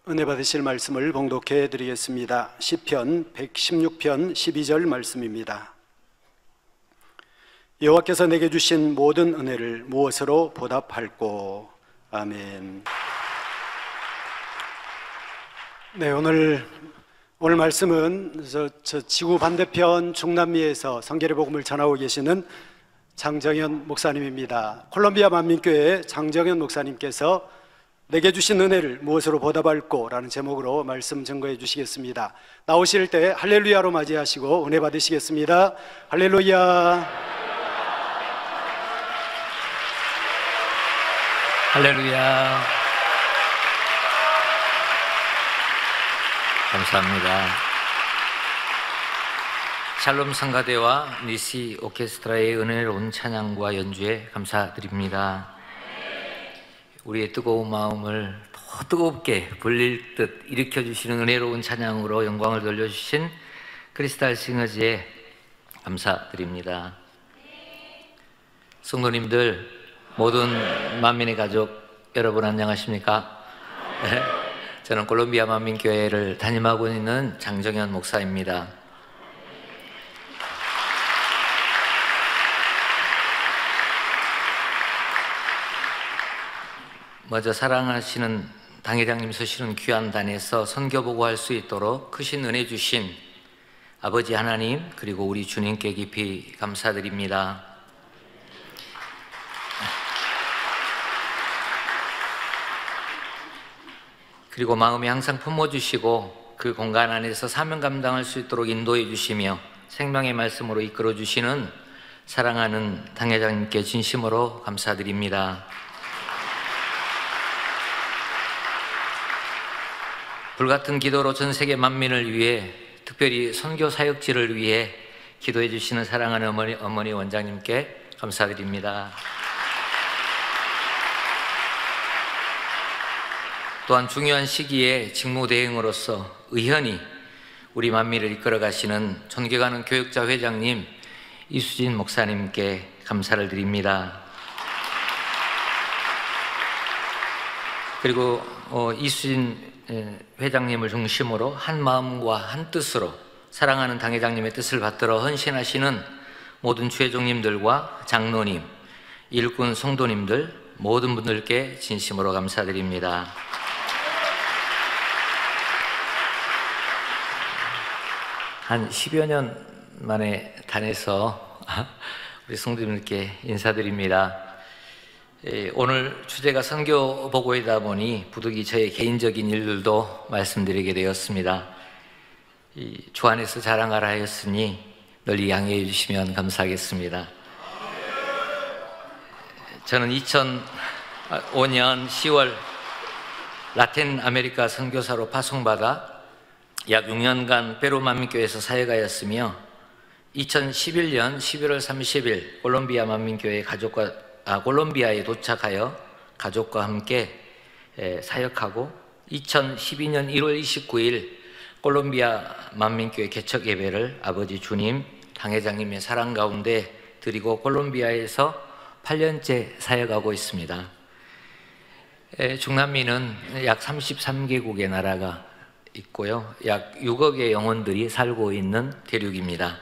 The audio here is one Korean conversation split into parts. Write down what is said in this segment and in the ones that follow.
은혜 받으실 말씀을 봉독해 드리겠습니다. 시편 116편 12절 말씀입니다. 여호와께서 내게 주신 모든 은혜를 무엇으로 보답할꼬. 아멘. 네, 오늘 말씀은 저 지구 반대편 중남미에서 성결의 복음을 전하고 계시는 장정현 목사님입니다. 콜롬비아 만민교회 장정현 목사님께서 내게 주신 은혜를 무엇으로 보답할꼬 라는 제목으로 말씀 증거해 주시겠습니다. 나오실 때 할렐루야로 맞이하시고 은혜 받으시겠습니다. 할렐루야. 할렐루야. 감사합니다. 샬롬 성가대와 니시 오케스트라의 은혜로운 찬양과 연주에 감사드립니다. 우리의 뜨거운 마음을 더 뜨겁게 불릴 듯 일으켜주시는 은혜로운 찬양으로 영광을 돌려주신 크리스탈 싱어즈에 감사드립니다. 성도님들, 모든 만민의 가족 여러분 안녕하십니까? 저는 콜롬비아 만민교회를 담임하고 있는 장정현 목사입니다. 먼저 사랑하시는 당회장님 서시는 귀한 단에서 선교보고할 수 있도록 크신 은혜 주신 아버지 하나님, 그리고 우리 주님께 깊이 감사드립니다. 그리고 마음에 항상 품어주시고 그 공간 안에서 사명 감당할 수 있도록 인도해 주시며 생명의 말씀으로 이끌어 주시는 사랑하는 당회장님께 진심으로 감사드립니다. 불같은 기도로 전 세계 만민을 위해, 특별히 선교 사역지를 위해 기도해 주시는 사랑하는 어머니 원장님께 감사드립니다. 또한 중요한 시기에 직무대행으로서 의현이 우리 만민을 이끌어 가시는 존경하는 교역자 회장님 이수진 목사님께 감사를 드립니다. 그리고 이수진 회장님을 중심으로 한 마음과 한 뜻으로 사랑하는 당회장님의 뜻을 받들어 헌신하시는 모든 주회종님들과 장로님, 일꾼 성도님들 모든 분들께 진심으로 감사드립니다. 한 10여 년 만에 단에서 우리 성도님들께 인사드립니다. 오늘 주제가 선교보고이다 보니 부득이 저의 개인적인 일들도 말씀드리게 되었습니다. 주 안에서 자랑하라 하였으니 널리 양해해 주시면 감사하겠습니다. 저는 2005년 10월 라틴 아메리카 선교사로 파송받아 약 6년간 페루 만민교회에서 사역하였으며 2011년 11월 30일 콜롬비아 만민교회 콜롬비아에 도착하여 가족과 함께 사역하고 2012년 1월 29일 콜롬비아 만민교회 개척 예배를 아버지 주님, 당회장님의 사랑 가운데 드리고 콜롬비아에서 8년째 사역하고 있습니다. 중남미는 약 33개국의 나라가 있고요, 약 6억의 영혼들이 살고 있는 대륙입니다.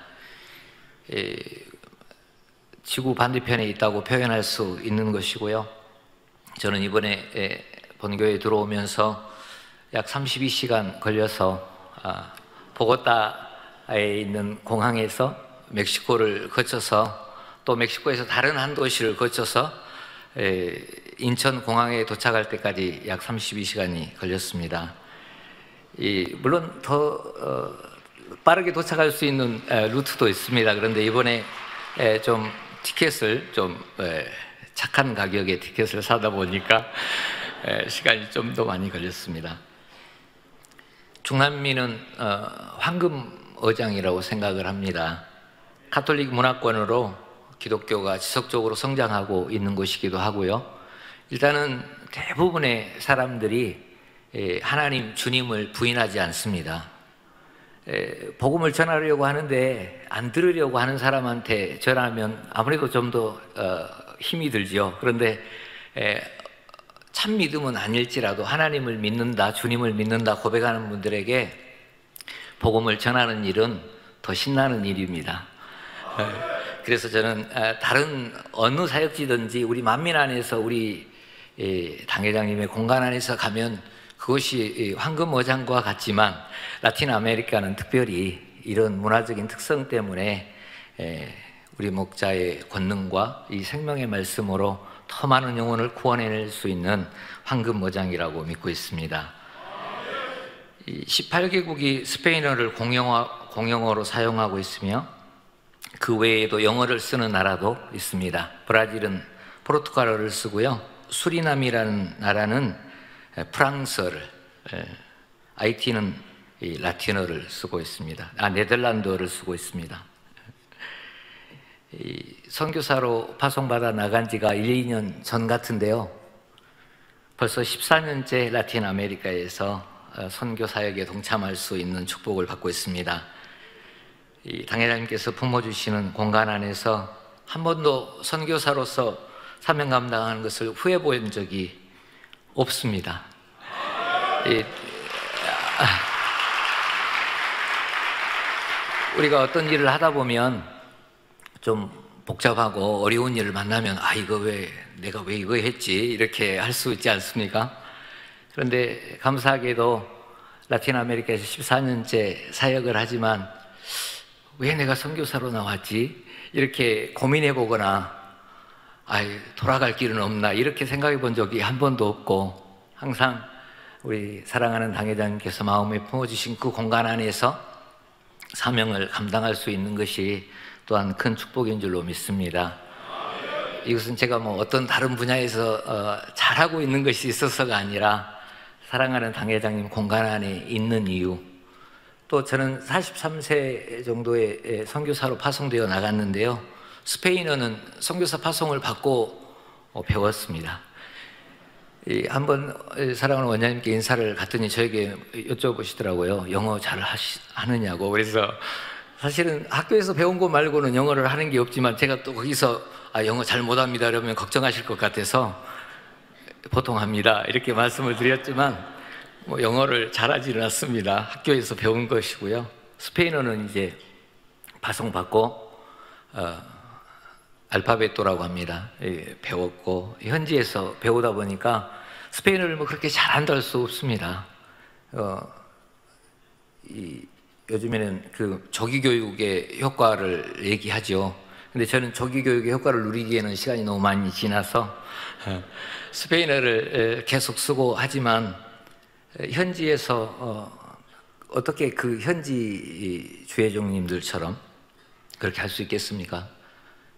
지구 반대편에 있다고 표현할 수 있는 것이고요. 저는 이번에 본교에 들어오면서 약 32시간 걸려서 보고타에 있는 공항에서 멕시코를 거쳐서 또 멕시코에서 다른 한 도시를 거쳐서 인천 공항에 도착할 때까지 약 32시간이 걸렸습니다. 물론 더 빠르게 도착할 수 있는 루트도 있습니다. 그런데 이번에 좀 티켓을 착한 가격에 티켓을 사다 보니까 시간이 좀 더 많이 걸렸습니다. 중남미는 황금 어장이라고 생각을 합니다. 가톨릭 문화권으로 기독교가 지속적으로 성장하고 있는 곳이기도 하고요. 일단은 대부분의 사람들이 하나님 주님을 부인하지 않습니다. 복음을 전하려고 하는데 안 들으려고 하는 사람한테 전하면 아무래도 좀 더 힘이 들지요. 그런데 참 믿음은 아닐지라도 하나님을 믿는다, 주님을 믿는다 고백하는 분들에게 복음을 전하는 일은 더 신나는 일입니다. 그래서 저는 다른 어느 사역지든지 우리 만민 안에서 우리 당회장님의 공간 안에서 가면 그것이 황금어장과 같지만 라틴 아메리카는 특별히 이런 문화적인 특성 때문에 우리 목자의 권능과 이 생명의 말씀으로 더 많은 영혼을 구원해낼 수 있는 황금어장이라고 믿고 있습니다. 18개국이 스페인어를 공용어로 사용하고 있으며 그 외에도 영어를 쓰는 나라도 있습니다. 브라질은 포르투갈어를 쓰고요. 수리남이라는 나라는 프랑스어를, IT는 라틴어를 쓰고 있습니다. 네덜란드어를 쓰고 있습니다. 선교사로 파송받아 나간 지가 1, 2년 전 같은데요. 벌써 14년째 라틴 아메리카에서 선교 사역에 동참할 수 있는 축복을 받고 있습니다. 당회장님께서 품어주시는 공간 안에서 한 번도 선교사로서 사명 감당하는 것을 후회 본 적이 없습니다. 우리가 어떤 일을 하다 보면 좀 복잡하고 어려운 일을 만나면 내가 왜 이거 했지? 이렇게 할 수 있지 않습니까? 그런데 감사하게도 라틴 아메리카에서 14년째 사역을 하지만 왜 내가 선교사로 나왔지? 이렇게 고민해 보거나 돌아갈 길은 없나 이렇게 생각해 본 적이 한 번도 없고 항상 우리 사랑하는 당회장님께서 마음에 품어주신 그 공간 안에서 사명을 감당할 수 있는 것이 또한 큰 축복인 줄로 믿습니다. 이것은 제가 어떤 다른 분야에서 잘하고 있는 것이 있어서가 아니라 사랑하는 당회장님 공간 안에 있는 이유, 또 저는 43세 정도의 선교사로 파송되어 나갔는데요. 스페인어는 선교사 파송을 받고 배웠습니다. 한번 사랑하는 원장님께 인사를 갔더니 저에게 여쭤보시더라고요. 영어 잘 하느냐고. 그래서 사실은 학교에서 배운 거 말고는 영어를 하는 게 없지만 제가 또 거기서 영어 잘 못합니다 이러면 걱정하실 것 같아서 보통 합니다 이렇게 말씀을 드렸지만 영어를 잘하지는 않습니다. 학교에서 배운 것이고요. 스페인어는 이제 파송받고 알파베토라고 합니다. 배웠고 현지에서 배우다 보니까 스페인어를 그렇게 잘한다 할 수 없습니다. 요즘에는 그 조기교육의 효과를 얘기하죠. 근데 저는 조기교육의 효과를 누리기에는 시간이 너무 많이 지나서 스페인어를 계속 쓰고 하지만 현지에서 어떻게 그 현지 주회종님들처럼 그렇게 할 수 있겠습니까?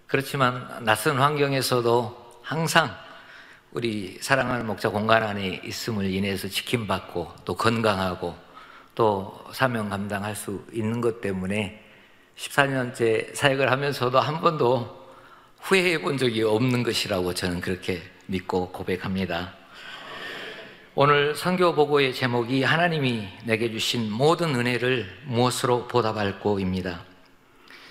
그렇지만 낯선 환경에서도 항상 우리 사랑하는 목자 공간 안에 있음을 인해서 지킴받고 또 건강하고 또 사명 감당할 수 있는 것 때문에 14년째 사역을 하면서도 한 번도 후회해 본 적이 없는 것이라고 저는 그렇게 믿고 고백합니다. 오늘 선교 보고의 제목이 하나님이 내게 주신 모든 은혜를 무엇으로 보답할꼬입니다.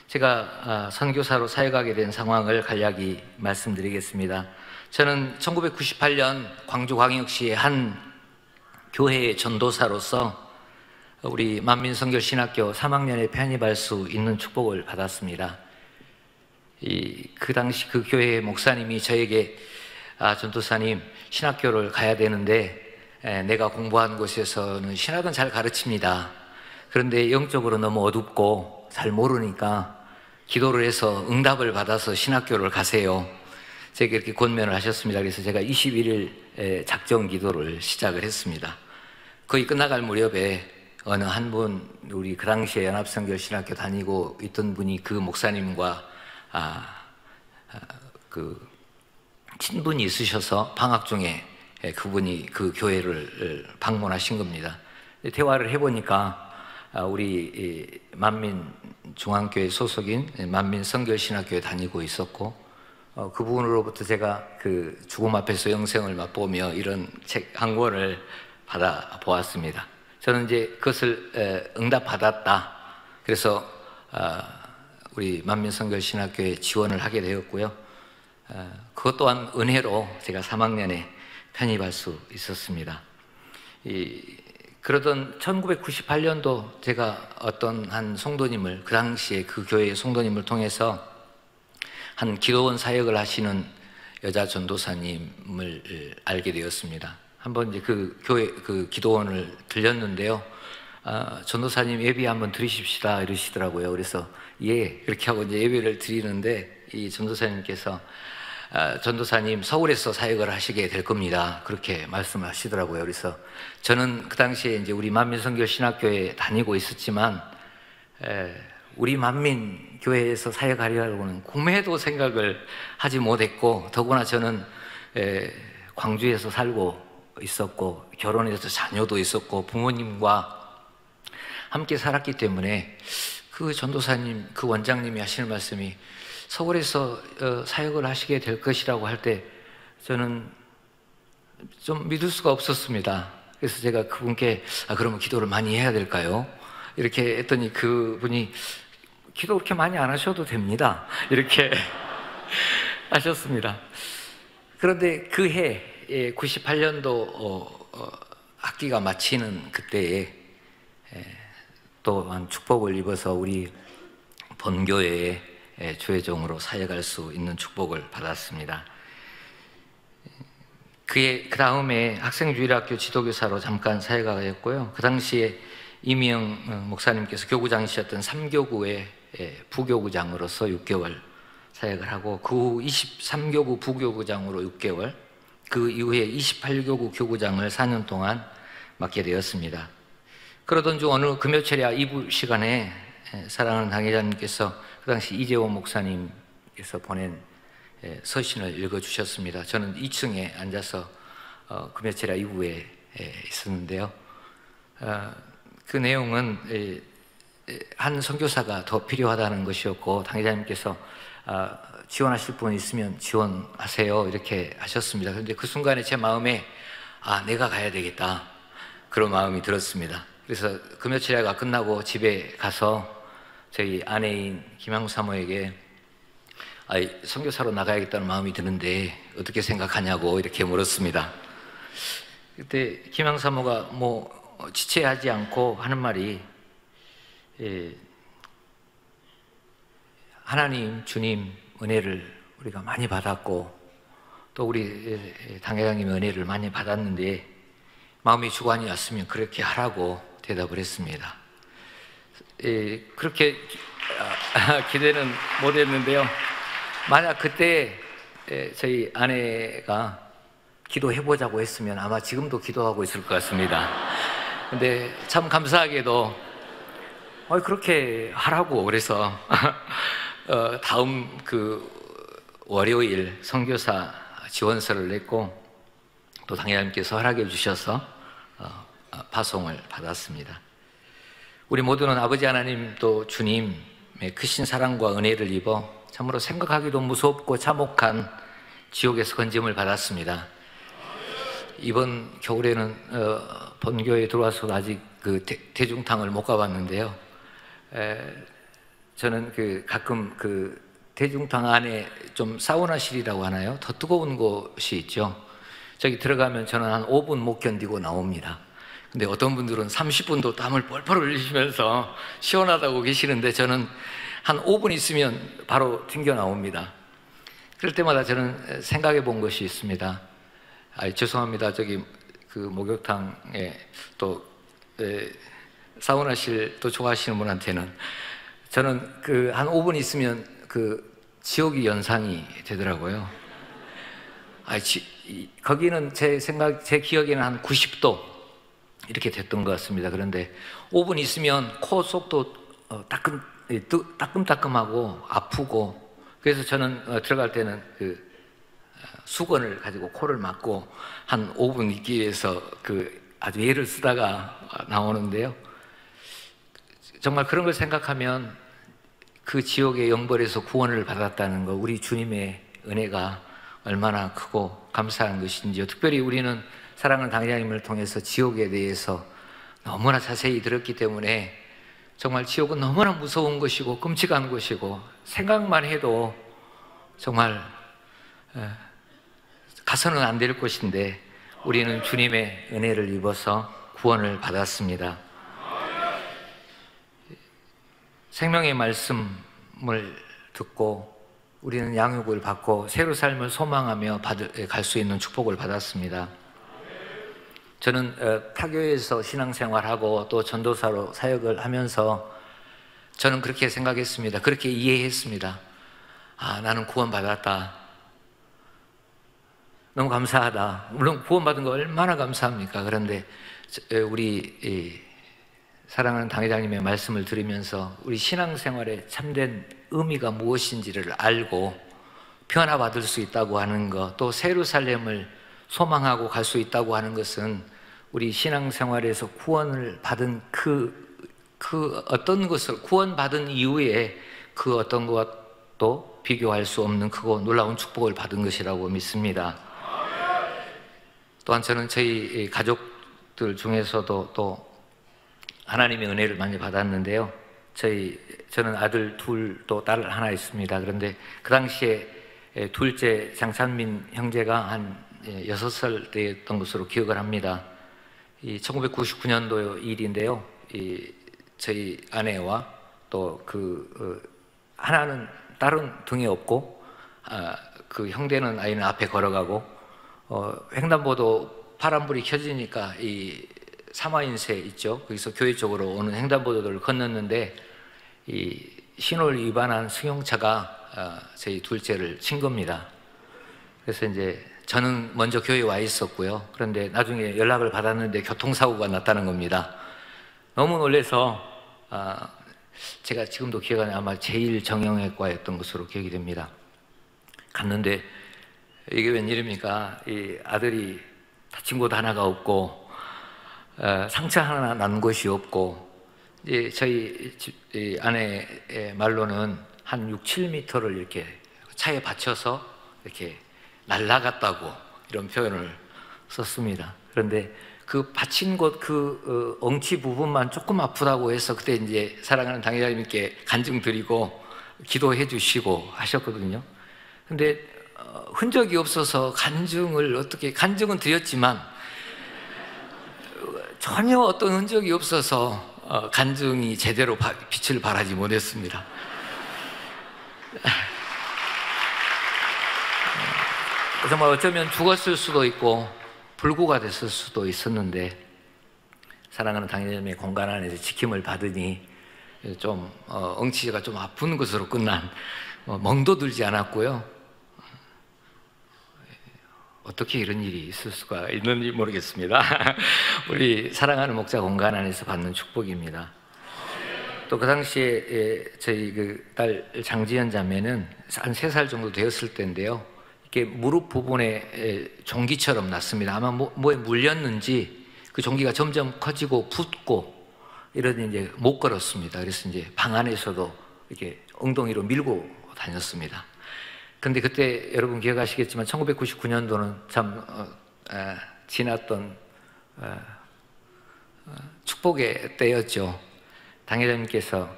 제가 선교사로 사역하게 된 상황을 간략히 말씀드리겠습니다. 저는 1998년 광주광역시의 한 교회의 전도사로서 우리 만민선교신학교 3학년에 편입할 수 있는 축복을 받았습니다. 그 당시 그 교회의 목사님이 저에게 전도사님 신학교를 가야 되는데 내가 공부한 곳에서는 신학은 잘 가르칩니다. 그런데 영적으로 너무 어둡고 잘 모르니까 기도를 해서 응답을 받아서 신학교를 가세요. 제게 이렇게 권면을 하셨습니다. 그래서 제가 21일 작정 기도를 시작을 했습니다. 거의 끝나갈 무렵에 어느 한 분, 우리 그 당시에 연합선교신학교 다니고 있던 분이 그 목사님과 그 친분이 있으셔서 방학 중에 그분이 그 교회를 방문하신 겁니다. 대화를 해보니까 우리 만민중앙교회 소속인 만민선교신학교에 다니고 있었고 그분으로부터 제가 그 죽음 앞에서 영생을 맛보며 이런 책 한 권을 받아 보았습니다. 저는 이제 그것을 응답받았다. 그래서 우리 만민선교신학교에 지원을 하게 되었고요. 그것 또한 은혜로 제가 3학년에 편입할 수 있었습니다. 그러던 1998년도 제가 어떤 한 성도님을, 그 당시에 그 교회의 성도님을 통해서 한 기도원 사역을 하시는 여자 전도사님을 알게 되었습니다. 한번 이제 그 교회 그 기도원을 들렸는데요. 전도사님 예배 한번 드리십시다 이러시더라고요. 그래서 예, 그렇게 하고 이제 예배를 드리는데 이 전도사님께서 전도사님 서울에서 사역을 하시게 될 겁니다. 그렇게 말씀하시더라고요. 그래서 저는 그 당시에 이제 우리 만민선교 신학교에 다니고 있었지만 우리 만민교회에서 사역하려고는 꿈에도 생각을 하지 못했고, 더구나 저는 광주에서 살고 있었고 결혼해서 자녀도 있었고 부모님과 함께 살았기 때문에 그 전도사님, 그 원장님이 하시는 말씀이 서울에서 사역을 하시게 될 것이라고 할 때 저는 좀 믿을 수가 없었습니다. 그래서 제가 그분께 그러면 기도를 많이 해야 될까요? 이렇게 했더니 그분이 기도 그렇게 많이 안 하셔도 됩니다. 이렇게 하셨습니다. 그런데 그 해 98년도 학기가 마치는 그때에 또한 축복을 입어서 우리 본교회에 주회종으로 사역할 수 있는 축복을 받았습니다. 그 다음에 학생주일학교 지도교사로 잠깐 사역하였고요. 그 당시에 이미영 목사님께서 교구장이셨던 3교구의 부교구장으로서 6개월 사역을 하고, 그 후 23교구 부교구장으로 6개월, 그 이후에 28교구 교구장을 4년 동안 맡게 되었습니다. 그러던 중 어느 금요철야 2부 시간에 사랑하는 당회자님께서 그 당시 이재호 목사님께서 보낸 서신을 읽어주셨습니다. 저는 2층에 앉아서 금요철야 2부에 있었는데요. 그 내용은 한 선교사가 더 필요하다는 것이었고, 당회자님께서 지원하실 분 있으면 지원하세요 이렇게 하셨습니다. 그런데 그 순간에 제 마음에 내가 가야 되겠다 그런 마음이 들었습니다. 그래서 금요철야가 끝나고 집에 가서 저희 아내인 김양수 사모에게 선교사로 나가야겠다는 마음이 드는데 어떻게 생각하냐고 이렇게 물었습니다. 그때 김양수 사모가 지체하지 않고 하는 말이 하나님, 주님 은혜를 우리가 많이 받았고 또 우리 당회장님의 은혜를 많이 받았는데 마음이 주관이 왔으면 그렇게 하라고 대답을 했습니다. 그렇게 기대는 못했는데요. 만약 그때 저희 아내가 기도해보자고 했으면 아마 지금도 기도하고 있을 것 같습니다. 근데 참 감사하게도 그렇게 하라고 그래서 다음 그 월요일 선교사 지원서를 냈고 또 당회장님께서 허락해 주셔서 파송을 받았습니다. 우리 모두는 아버지 하나님 또 주님의 크신 사랑과 은혜를 입어 참으로 생각하기도 무섭고 참혹한 지옥에서 건짐을 받았습니다. 이번 겨울에는 본교에 들어와서 아직 그 대중탕을 못 가봤는데요. 저는 가끔 그 대중탕 안에 좀 사우나실이라고 하나요? 더 뜨거운 곳이 있죠. 저기 들어가면 저는 한 5분 못 견디고 나옵니다. 근데 어떤 분들은 30분도 땀을 뻘뻘 흘리시면서 시원하다고 계시는데 저는 한 5분 있으면 바로 튕겨 나옵니다. 그럴 때마다 저는 생각해 본 것이 있습니다. 죄송합니다. 저기 그 목욕탕에 또 사우나실 또 좋아하시는 분한테는 저는 그 한 5분 있으면 그 지옥이 연상이 되더라고요. 거기는 제 기억에는 한 90도 이렇게 됐던 것 같습니다. 그런데 5분 있으면 코 속도 따끔따끔하고 아프고, 그래서 저는 들어갈 때는 그 수건을 가지고 코를 막고 한 5분 있기 위해서 아주 애를 쓰다가 나오는데요. 정말 그런 걸 생각하면 그 지옥의 영벌에서 구원을 받았다는 거, 우리 주님의 은혜가 얼마나 크고 감사한 것인지요. 특별히 우리는 사랑하는 당회장님을 통해서 지옥에 대해서 너무나 자세히 들었기 때문에 정말 지옥은 너무나 무서운 것이고 끔찍한 것이고 생각만 해도 정말 가서는 안 될 것인데 우리는 주님의 은혜를 입어서 구원을 받았습니다. 생명의 말씀을 듣고 우리는 양육을 받고 새로 삶을 소망하며 갈 수 있는 축복을 받았습니다. 저는 타교에서 신앙생활하고 또 전도사로 사역을 하면서 저는 그렇게 생각했습니다. 그렇게 이해했습니다. 아, 나는 구원받았다. 너무 감사하다. 물론 구원받은 거 얼마나 감사합니까? 그런데 우리 사랑하는 당회장님의 말씀을 들으면서 우리 신앙생활의 참된 의미가 무엇인지를 알고 변화받을 수 있다고 하는 것, 또 새로 삶을 소망하고 갈 수 있다고 하는 것은 우리 신앙생활에서 구원을 받은 그 어떤 것을 구원받은 이후에 그 어떤 것도 비교할 수 없는 크고 놀라운 축복을 받은 것이라고 믿습니다. 또한 저는 저희 가족들 중에서도 또 하나님의 은혜를 많이 받았는데요. 저는 아들 둘, 또 딸 하나 있습니다. 그런데 그 당시에 둘째 장찬민 형제가 한 6살 때였던 것으로 기억을 합니다. 1999년도 일인데요. 저희 아내와 또 하나는 딸은 등에 업고 그 형제는 아이는 앞에 걸어가고 횡단보도 파란불이 켜지니까 이 사마인세 있죠. 거기서 교회 쪽으로 오는 횡단보도를 건넜는데 이 신호를 위반한 승용차가 저희 둘째를 친 겁니다. 그래서 이제 저는 먼저 교회에 와 있었고요. 그런데 나중에 연락을 받았는데 교통사고가 났다는 겁니다. 너무 놀라서 제가 지금도 기억하는 아마 제1정형외과였던 것으로 기억이 됩니다. 갔는데 이게 웬일입니까? 이 아들이 다친 곳 하나가 없고 상처 하나 난 곳이 없고 이제 저희 아내의 말로는 한 6, 7m를 이렇게 차에 받쳐서 이렇게 날아갔다고 이런 표현을 썼습니다. 그런데 그 받친 곳 엉치 부분만 조금 아프다고 해서 그때 이제 사랑하는 당회장님께 간증 드리고 기도해 주시고 하셨거든요. 근데 흔적이 없어서 간증은 드렸지만 전혀 어떤 흔적이 없어서 간증이 제대로 빛을 발하지 못했습니다. 정말 어쩌면 죽었을 수도 있고 불구가 됐을 수도 있었는데 사랑하는 당회장님의 공간 안에서 지킴을 받으니 좀 엉치가 좀 아픈 것으로 끝난 멍도 들지 않았고요. 어떻게 이런 일이 있을 수가 있는지 모르겠습니다. 우리 사랑하는 목자 공간 안에서 받는 축복입니다. 또 그 당시에 저희 딸 장지연 자매는 한 3살 정도 되었을 때인데요. 이렇게 무릎 부분에 종기처럼 났습니다. 아마 뭐에 물렸는지 그 종기가 점점 커지고 붓고 이러니 이제 못 걸었습니다. 그래서 이제 방 안에서도 이렇게 엉덩이로 밀고 다녔습니다. 근데 그때 여러분 기억하시겠지만 1999년도는 참 지났던 축복의 때였죠. 당회장님께서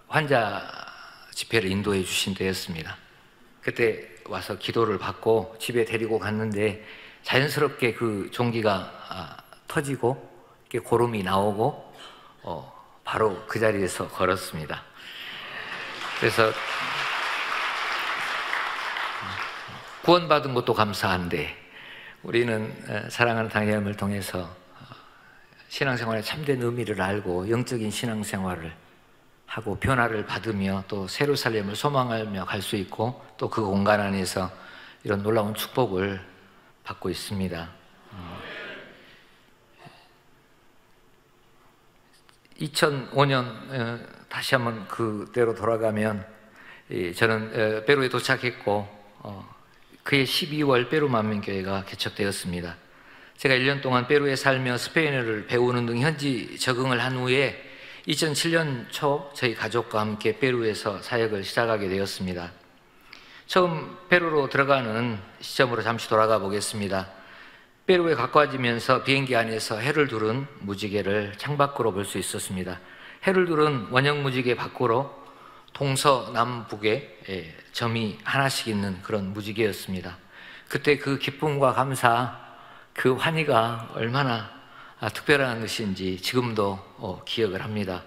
환자 집회를 인도해 주신 때였습니다. 그때 와서 기도를 받고 집에 데리고 갔는데 자연스럽게 그 종기가 터지고 이렇게 고름이 나오고 바로 그 자리에서 걸었습니다. 그래서 구원받은 것도 감사한데 우리는 사랑하는 당회장님을 통해서 신앙생활의 참된 의미를 알고 영적인 신앙생활을 하고 변화를 받으며 또 새로 살림을 소망하며 갈 수 있고 또 그 공간 안에서 이런 놀라운 축복을 받고 있습니다. 2005년 다시 한번 그때로 돌아가면 저는 페루에 도착했고 그해 12월 페루 만민교회가 개척되었습니다. 제가 1년 동안 페루에 살며 스페인어를 배우는 등 현지 적응을 한 후에 2007년 초 저희 가족과 함께 페루에서 사역을 시작하게 되었습니다. 처음 페루로 들어가는 시점으로 잠시 돌아가 보겠습니다. 페루에 가까워지면서 비행기 안에서 해를 두른 무지개를 창밖으로 볼 수 있었습니다. 해를 두른 원형 무지개 밖으로 동서남북에 점이 하나씩 있는 그런 무지개였습니다. 그때 그 기쁨과 감사, 그 환희가 얼마나 특별한 것인지 지금도 기억을 합니다.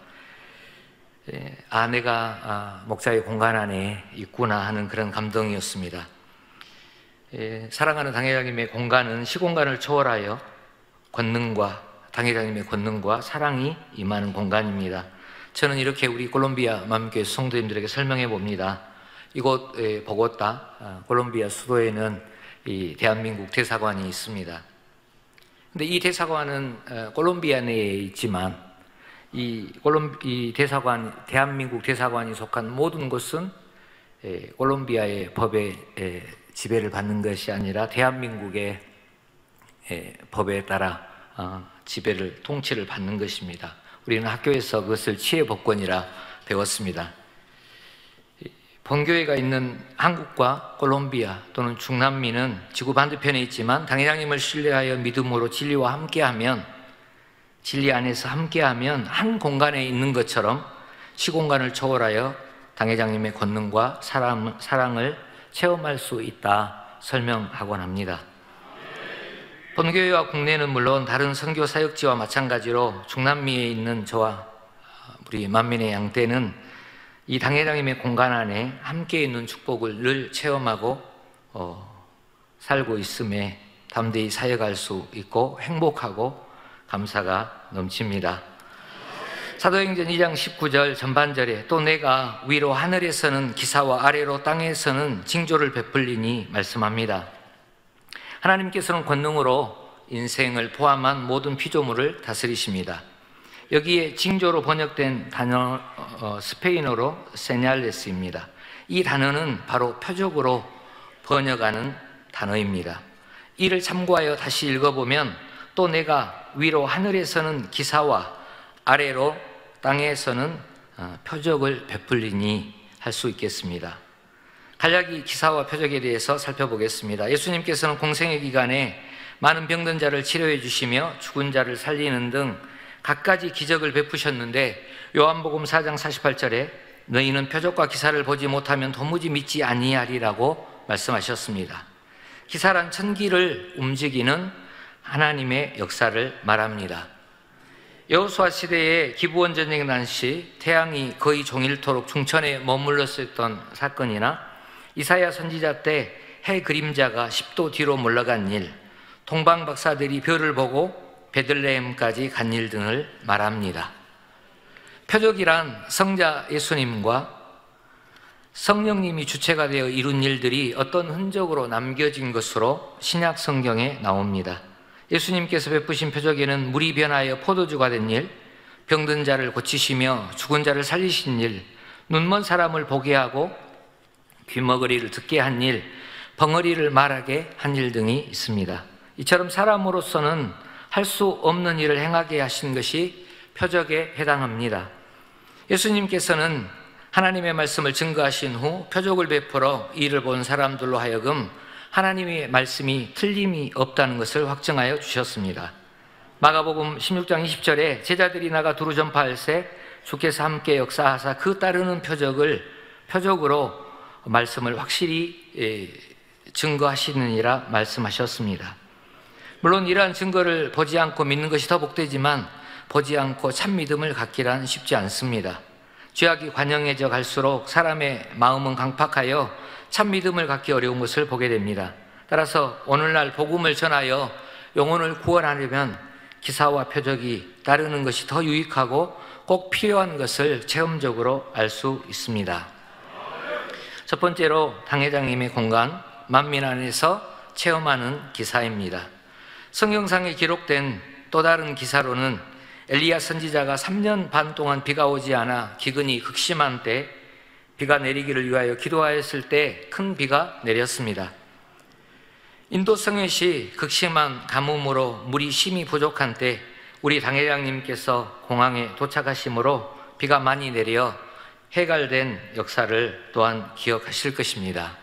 내가 목자의 공간 안에 있구나 하는 그런 감동이었습니다. 사랑하는 당회장님의 공간은 시공간을 초월하여 당회장님의 권능과 사랑이 임하는 공간입니다. 저는 이렇게 우리 콜롬비아 만민교회 성도님들에게 설명해 봅니다. 이곳 보고타 콜롬비아 수도에는 이 대한민국 대사관이 있습니다. 근데 이 대사관은 콜롬비아 내에 있지만 이 대한민국 대사관이 속한 모든 것은 콜롬비아의 법에 지배를 받는 것이 아니라 대한민국의 법에 따라 통치를 받는 것입니다. 우리는 학교에서 그것을 치해법권이라 배웠습니다. 본교회가 있는 한국과 콜롬비아 또는 중남미는 지구 반대편에 있지만 당회장님을 신뢰하여 믿음으로 진리와 함께하면, 진리 안에서 함께하면 한 공간에 있는 것처럼 시공간을 초월하여 당회장님의 권능과 사랑을 체험할 수 있다 설명하곤 합니다. 본교회와 국내는 물론 다른 선교 사역지와 마찬가지로 중남미에 있는 저와 우리 만민의 양떼는 이 당회장님의 공간 안에 함께 있는 축복을 늘 체험하고 살고 있음에 담대히 사역할 수 있고 행복하고 감사가 넘칩니다. 사도행전 2장 19절 전반절에 또 내가 위로 하늘에서는 기사와 아래로 땅에서는 징조를 베풀리니 말씀합니다. 하나님께서는 권능으로 인생을 포함한 모든 피조물을 다스리십니다. 여기에 징조로 번역된 단어 스페인어로 세녜레스입니다. 이 단어는 바로 표적으로 번역하는 단어입니다. 이를 참고하여 다시 읽어보면 또 내가 위로 하늘에서는 기사와 아래로 땅에서는 표적을 베풀리니 할 수 있겠습니다. 간략히 기사와 표적에 대해서 살펴보겠습니다. 예수님께서는 공생의 기간에 많은 병든 자를 치료해 주시며 죽은 자를 살리는 등 갖가지 기적을 베푸셨는데 요한복음 4장 48절에 너희는 표적과 기사를 보지 못하면 도무지 믿지 아니하리라고 말씀하셨습니다. 기사란 천기를 움직이는 하나님의 역사를 말합니다. 여호수아 시대에 기브온 전쟁이 난 시 태양이 거의 종일토록 중천에 머물렀었던 사건이나 이사야 선지자 때 해 그림자가 10도 뒤로 물러간 일, 동방 박사들이 별을 보고 베들레헴까지 간 일 등을 말합니다. 표적이란 성자 예수님과 성령님이 주체가 되어 이룬 일들이 어떤 흔적으로 남겨진 것으로 신약 성경에 나옵니다. 예수님께서 베푸신 표적에는 물이 변하여 포도주가 된 일, 병든 자를 고치시며 죽은 자를 살리신 일, 눈먼 사람을 보게 하고 귀머거리를 듣게 한 일, 벙어리를 말하게 한 일 등이 있습니다. 이처럼 사람으로서는 할 수 없는 일을 행하게 하신 것이 표적에 해당합니다. 예수님께서는 하나님의 말씀을 증거하신 후 표적을 베풀어 이를 본 사람들로 하여금 하나님의 말씀이 틀림이 없다는 것을 확증하여 주셨습니다. 마가복음 16장 20절에 제자들이 나가 두루 전파할세 주께서 함께 역사하사 그 따르는 표적으로 말씀을 확실히 증거하시느니라 말씀하셨습니다. 물론 이러한 증거를 보지 않고 믿는 것이 더 복되지만 보지 않고 참 믿음을 갖기란 쉽지 않습니다. 죄악이 관영해져 갈수록 사람의 마음은 강팍하여 참 믿음을 갖기 어려운 것을 보게 됩니다. 따라서 오늘날 복음을 전하여 영혼을 구원하려면 기사와 표적이 따르는 것이 더 유익하고 꼭 필요한 것을 체험적으로 알 수 있습니다. 첫 번째로 당회장님의 공간, 만민 안에서 체험하는 기사입니다. 성경상에 기록된 또 다른 기사로는 엘리야 선지자가 3년 반 동안 비가 오지 않아 기근이 극심한 때 비가 내리기를 위하여 기도하였을 때 큰 비가 내렸습니다. 인도 성회시 극심한 가뭄으로 물이 심히 부족한 때 우리 당회장님께서 공항에 도착하심으로 비가 많이 내려 해갈된 역사를 또한 기억하실 것입니다.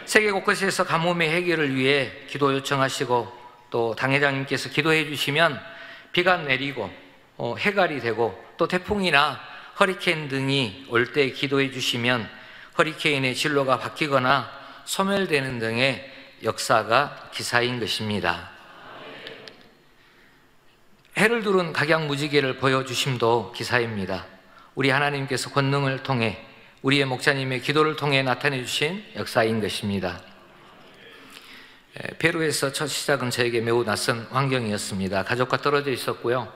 세계 곳곳에서 가뭄의 해결을 위해 기도 요청하시고 또 당회장님께서 기도해 주시면 비가 내리고 해갈이 되고 또 태풍이나 허리케인 등이 올 때 기도해 주시면 허리케인의 진로가 바뀌거나 소멸되는 등의 역사가 기사인 것입니다. 해를 두른 각양 무지개를 보여주심도 기사입니다. 우리 하나님께서 권능을 통해 우리의 목자님의 기도를 통해 나타내 주신 역사인 것입니다. 페루에서 첫 시작은 저에게 매우 낯선 환경이었습니다. 가족과 떨어져 있었고요.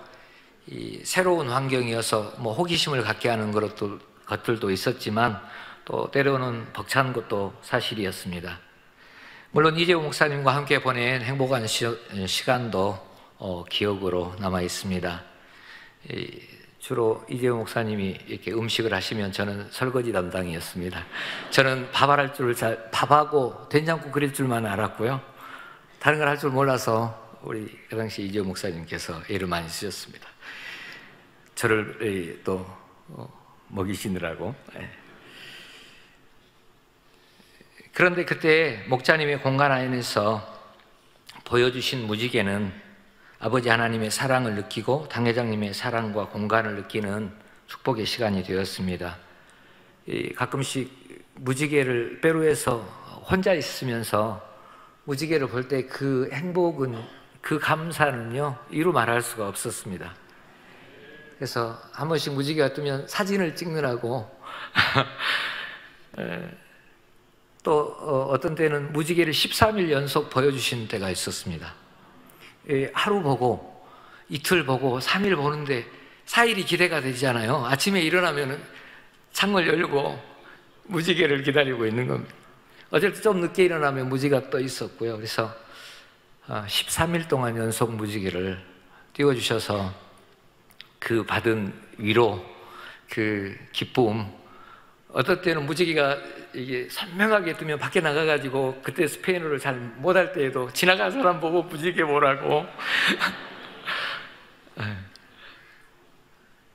이 새로운 환경이어서 호기심을 갖게 하는 것들도 있었지만 또 때로는 벅찬 것도 사실이었습니다. 물론 이재호 목사님과 함께 보낸 행복한 시간도 기억으로 남아 있습니다. 주로 이재호 목사님이 이렇게 음식을 하시면 저는 설거지 담당이었습니다. 저는 밥하고 된장국 끓일 줄만 알았고요. 다른 걸 할 줄 몰라서 우리 그 당시 이재호 목사님께서 애를 많이 쓰셨습니다. 저를 또 먹이시느라고. 그런데 그때 목자님의 공간 안에서 보여주신 무지개는 아버지 하나님의 사랑을 느끼고 당회장님의 사랑과 공간을 느끼는 축복의 시간이 되었습니다. 가끔씩 무지개를 페루에서 혼자 있으면서 무지개를 볼 때 그 행복은, 그 감사는요 이루 말할 수가 없었습니다. 그래서 한 번씩 무지개가 뜨면 사진을 찍느라고 또 어떤 때는 무지개를 13일 연속 보여주신 때가 있었습니다. 하루 보고 이틀 보고 3일 보는데 4일이 기대가 되잖아요. 아침에 일어나면 창을 열고 무지개를 기다리고 있는 겁니다. 어쩔 때 좀 늦게 일어나면 무지개가 떠 있었고요. 그래서 13일 동안 연속 무지개를 띄워주셔서 그 받은 위로, 그 기쁨, 어떨 때는 무지개가 이게 선명하게 뜨면 밖에 나가가지고 그때 스페인어를 잘 못할 때에도 지나간 사람 보고 무지개 보라고.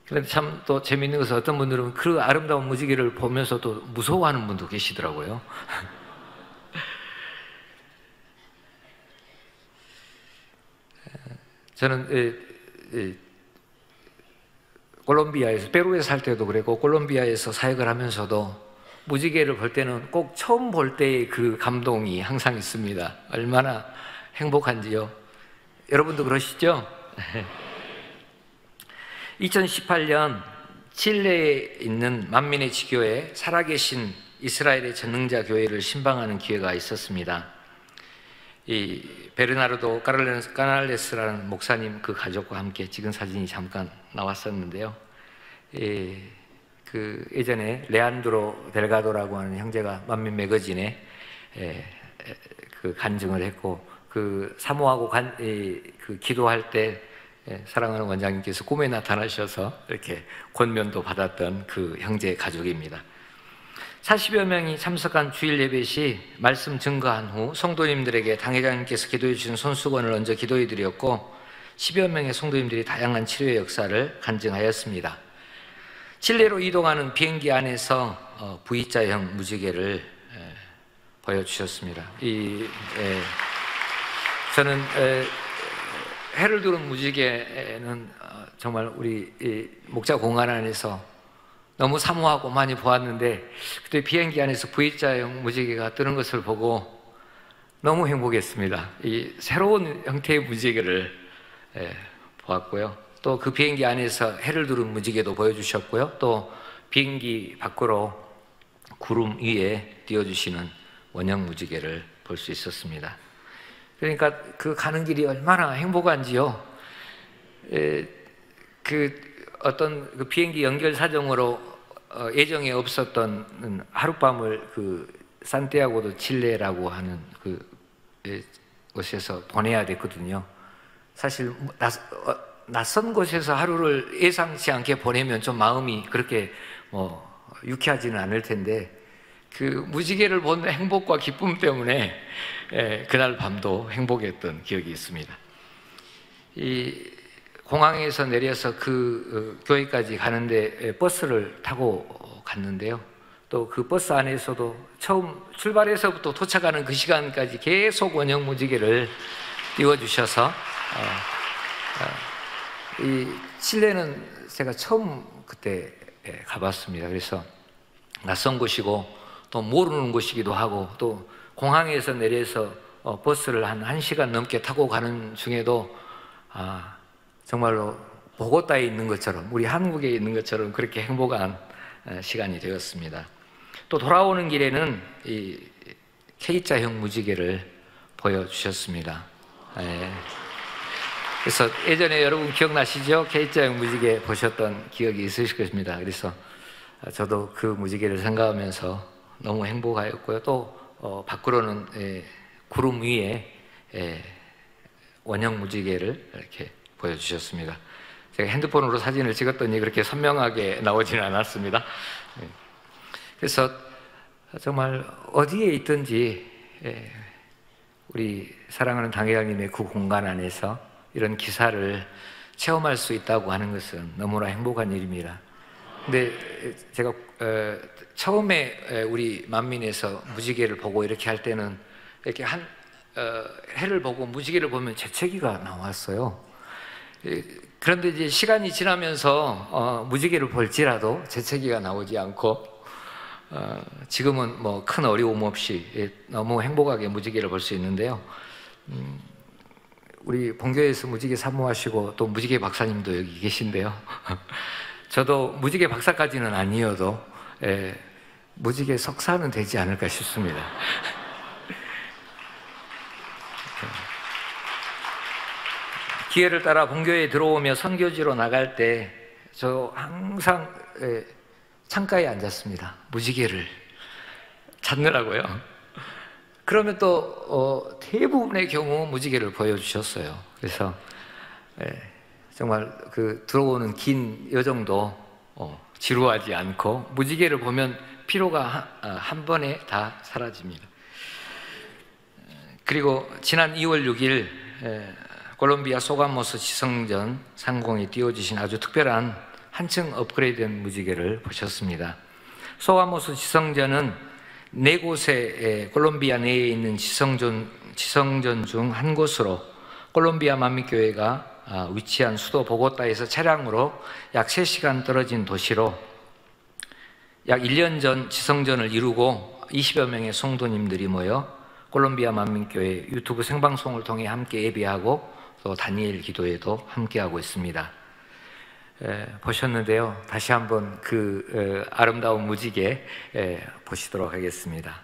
그런데 참 또 재미있는 것은 어떤 분들은 그 아름다운 무지개를 보면서도 무서워하는 분도 계시더라고요. 저는 콜롬비아에서, 페루에서 살 때도 그랬고 콜롬비아에서 사역을 하면서도 무지개를 볼 때는 꼭 처음 볼 때의 그 감동이 항상 있습니다. 얼마나 행복한지요. 여러분도 그러시죠? 2018년 칠레에 있는 만민의 지교에 살아계신 이스라엘의 전능자 교회를 신방하는 기회가 있었습니다. 이 베르나르도 까날레스라는 목사님 그 가족과 함께 찍은 사진이 잠깐 나왔었는데요. 그 예전에 레안드로 델가도라고 하는 형제가 만민 매거진에 그 간증을 했고, 그 사모하고 그 기도할 때 사랑하는 원장님께서 꿈에 나타나셔서 이렇게 권면도 받았던 그 형제 가족입니다. 40여 명이 참석한 주일 예배 시 말씀 증거한 후 성도님들에게 당회장님께서 기도해 주신 손수건을 얹어 기도해 드렸고 10여 명의 성도님들이 다양한 치료의 역사를 간증하였습니다. 칠레로 이동하는 비행기 안에서 V자형 무지개를 보여주셨습니다. 저는 해를 두른 무지개는 정말 우리 목자 공간 안에서 너무 사모하고 많이 보았는데 그때 비행기 안에서 V자형 무지개가 뜨는 것을 보고 너무 행복했습니다. 이 새로운 형태의 무지개를 보았고요. 또 그 비행기 안에서 해를 두른 무지개도 보여주셨고요. 또 비행기 밖으로 구름 위에 띄워주시는 원형 무지개를 볼 수 있었습니다. 그러니까 그 가는 길이 얼마나 행복한지요. 어떤 그 비행기 연결 사정으로 예정에 없었던 하룻밤을 그 산티아고 드 칠레라고 하는 그 곳에서 보내야 됐거든요. 사실 낯선 곳에서 하루를 예상치 않게 보내면 좀 마음이 그렇게 유쾌하지는 않을 텐데 그 무지개를 본 행복과 기쁨 때문에 그날 밤도 행복했던 기억이 있습니다. 이 공항에서 내려서 그 교회까지 가는데 버스를 타고 갔는데요. 또 그 버스 안에서도 처음 출발해서부터 도착하는 그 시간까지 계속 원형 무지개를 띄워주셔서 이 칠레는 제가 처음 그때 가봤습니다. 그래서 낯선 곳이고 또 모르는 곳이기도 하고 또 공항에서 내려서 버스를 한 1시간 넘게 타고 가는 중에도 정말로 보고타에 있는 것처럼, 우리 한국에 있는 것처럼 그렇게 행복한 시간이 되었습니다. 또 돌아오는 길에는 이 K자형 무지개를 보여주셨습니다. 그래서 예전에 여러분 기억나시죠? K자형 무지개 보셨던 기억이 있으실 것입니다. 그래서 저도 그 무지개를 생각하면서 너무 행복하였고요. 또 밖으로는 구름 위에 원형 무지개를 이렇게 보여주셨습니다. 제가 핸드폰으로 사진을 찍었더니 그렇게 선명하게 나오지는 않았습니다. 그래서 정말 어디에 있든지 우리 사랑하는 당회장님의 그 공간 안에서 이런 기사를 체험할 수 있다고 하는 것은 너무나 행복한 일입니다. 근데 제가 처음에 우리 만민에서 무지개를 보고 이렇게 할 때는 이렇게 해를 보고 무지개를 보면 재채기가 나왔어요. 그런데 이제 시간이 지나면서 무지개를 볼지라도 재채기가 나오지 않고 지금은 뭐 큰 어려움 없이 너무 행복하게 무지개를 볼 수 있는데요. 우리 본교에서 무지개 사모하시고 또 무지개 박사님도 여기 계신데요. 저도 무지개 박사까지는 아니어도 무지개 석사는 되지 않을까 싶습니다. 기회를 따라 본교에 들어오며 선교지로 나갈 때 저 항상 창가에 앉았습니다. 무지개를 찾느라고요. 그러면 또 대부분의 경우 무지개를 보여주셨어요. 그래서 정말 그 들어오는 긴 여정도 지루하지 않고 무지개를 보면 피로가 한 번에 다 사라집니다. 그리고 지난 2월 6일 콜롬비아 소가모스 지성전 상공에 띄워주신 아주 특별한 한층 업그레이드된 무지개를 보셨습니다. 소가모스 지성전은 4곳의 콜롬비아 내에 있는 지성전 중 한 곳으로 콜롬비아 만민교회가 위치한 수도 보고타에서 차량으로 약 3시간 떨어진 도시로 약 1년 전 지성전을 이루고 20여 명의 성도님들이 모여 콜롬비아 만민교회 유튜브 생방송을 통해 함께 예배하고 또 다니엘 기도회도 함께하고 있습니다. 보셨는데요. 다시 한번 그 아름다운 무지개 보시도록 하겠습니다.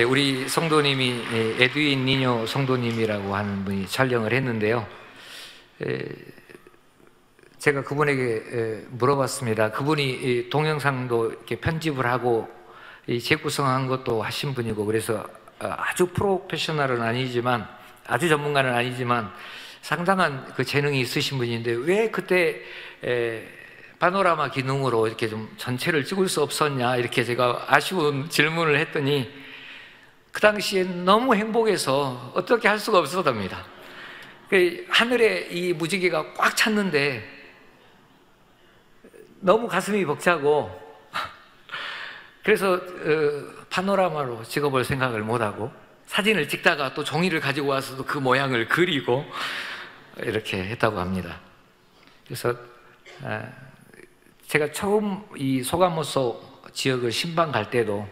우리 성도님이 에드윈 니뇨 성도님이라고 하는 분이 촬영을 했는데요. 제가 그분에게 물어봤습니다. 그분이 동영상도 이렇게 편집을 하고 재구성한 것도 하신 분이고, 그래서 아주 프로페셔널은 아니지만, 아주 전문가는 아니지만 상당한 그 재능이 있으신 분인데 왜 그때 파노라마 기능으로 이렇게 좀 전체를 찍을 수 없었냐, 이렇게 제가 아쉬운 질문을 했더니 그 당시에 너무 행복해서 어떻게 할 수가 없었답니다. 하늘에 이 무지개가 꽉 찼는데 너무 가슴이 벅차고 그래서 파노라마로 찍어볼 생각을 못하고 사진을 찍다가 또 종이를 가지고 와서도 그 모양을 그리고 이렇게 했다고 합니다. 그래서 제가 처음 이 소가모소 지역을 신방 갈 때도